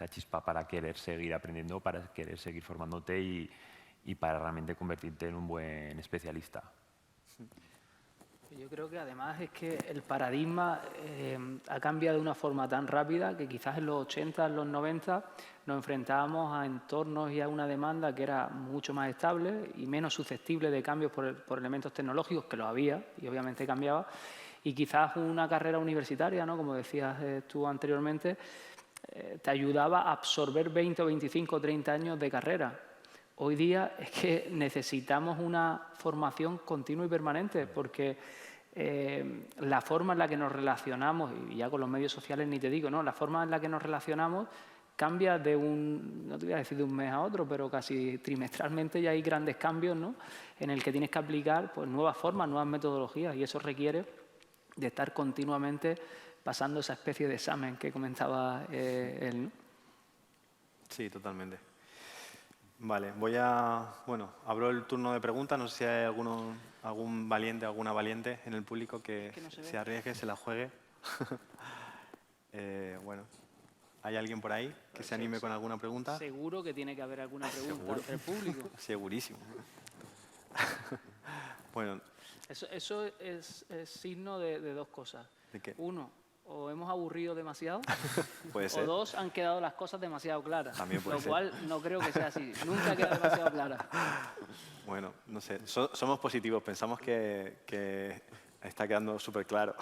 chispa para querer seguir aprendiendo, para querer seguir formándote y para realmente convertirte en un buen especialista. Yo creo que además es que el paradigma ha cambiado de una forma tan rápida que quizás en los 80, en los 90 nos enfrentábamos a entornos y a una demanda que era mucho más estable y menos susceptible de cambios por elementos tecnológicos, que lo había y obviamente cambiaba. Y quizás una carrera universitaria, ¿no? Como decías tú anteriormente, te ayudaba a absorber 20 o 25 o 30 años de carrera. Hoy día es que necesitamos una formación continua y permanente porque la forma en la que nos relacionamos, y ya con los medios sociales ni te digo, ¿no? La forma en la que nos relacionamos cambia de no te voy a decir de un mes a otro, pero casi trimestralmente ya hay grandes cambios, ¿no? En el que tienes que aplicar pues, nuevas formas, nuevas metodologías y eso requiere de estar continuamente pasando esa especie de examen que comentaba él, ¿no? Sí, totalmente. Vale, abro el turno de preguntas. No sé si hay algún valiente, alguna valiente en el público que no se ve. se arriesgue, se la juegue. Bueno, ¿hay alguien por ahí que se anime con alguna pregunta? Seguro que tiene que haber alguna pregunta ¿Seguro? entre el público. Segurísimo. Bueno, Eso es signo de dos cosas. ¿de qué? Uno, o hemos aburrido demasiado, Puede o ser. dos, han quedado las cosas demasiado claras. También puede lo ser. cual no creo que sea así. Nunca queda demasiado clara. Bueno, no sé, somos positivos, pensamos que está quedando súper claro.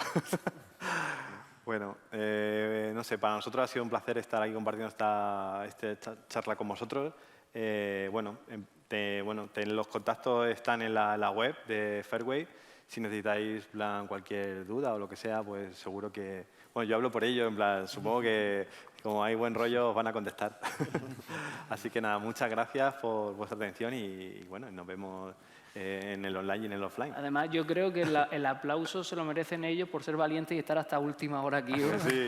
Bueno, no sé, para nosotros ha sido un placer estar aquí compartiendo esta charla con vosotros. Los contactos están en la web de Fairway. Si necesitáis cualquier duda o lo que sea, pues seguro que... Bueno, yo hablo por ello, supongo que como hay buen rollo os van a contestar. Así que nada, muchas gracias por vuestra atención y bueno, nos vemos en el online y en el offline. Además, yo creo que el aplauso se lo merecen ellos por ser valientes y estar hasta última hora aquí. Sí.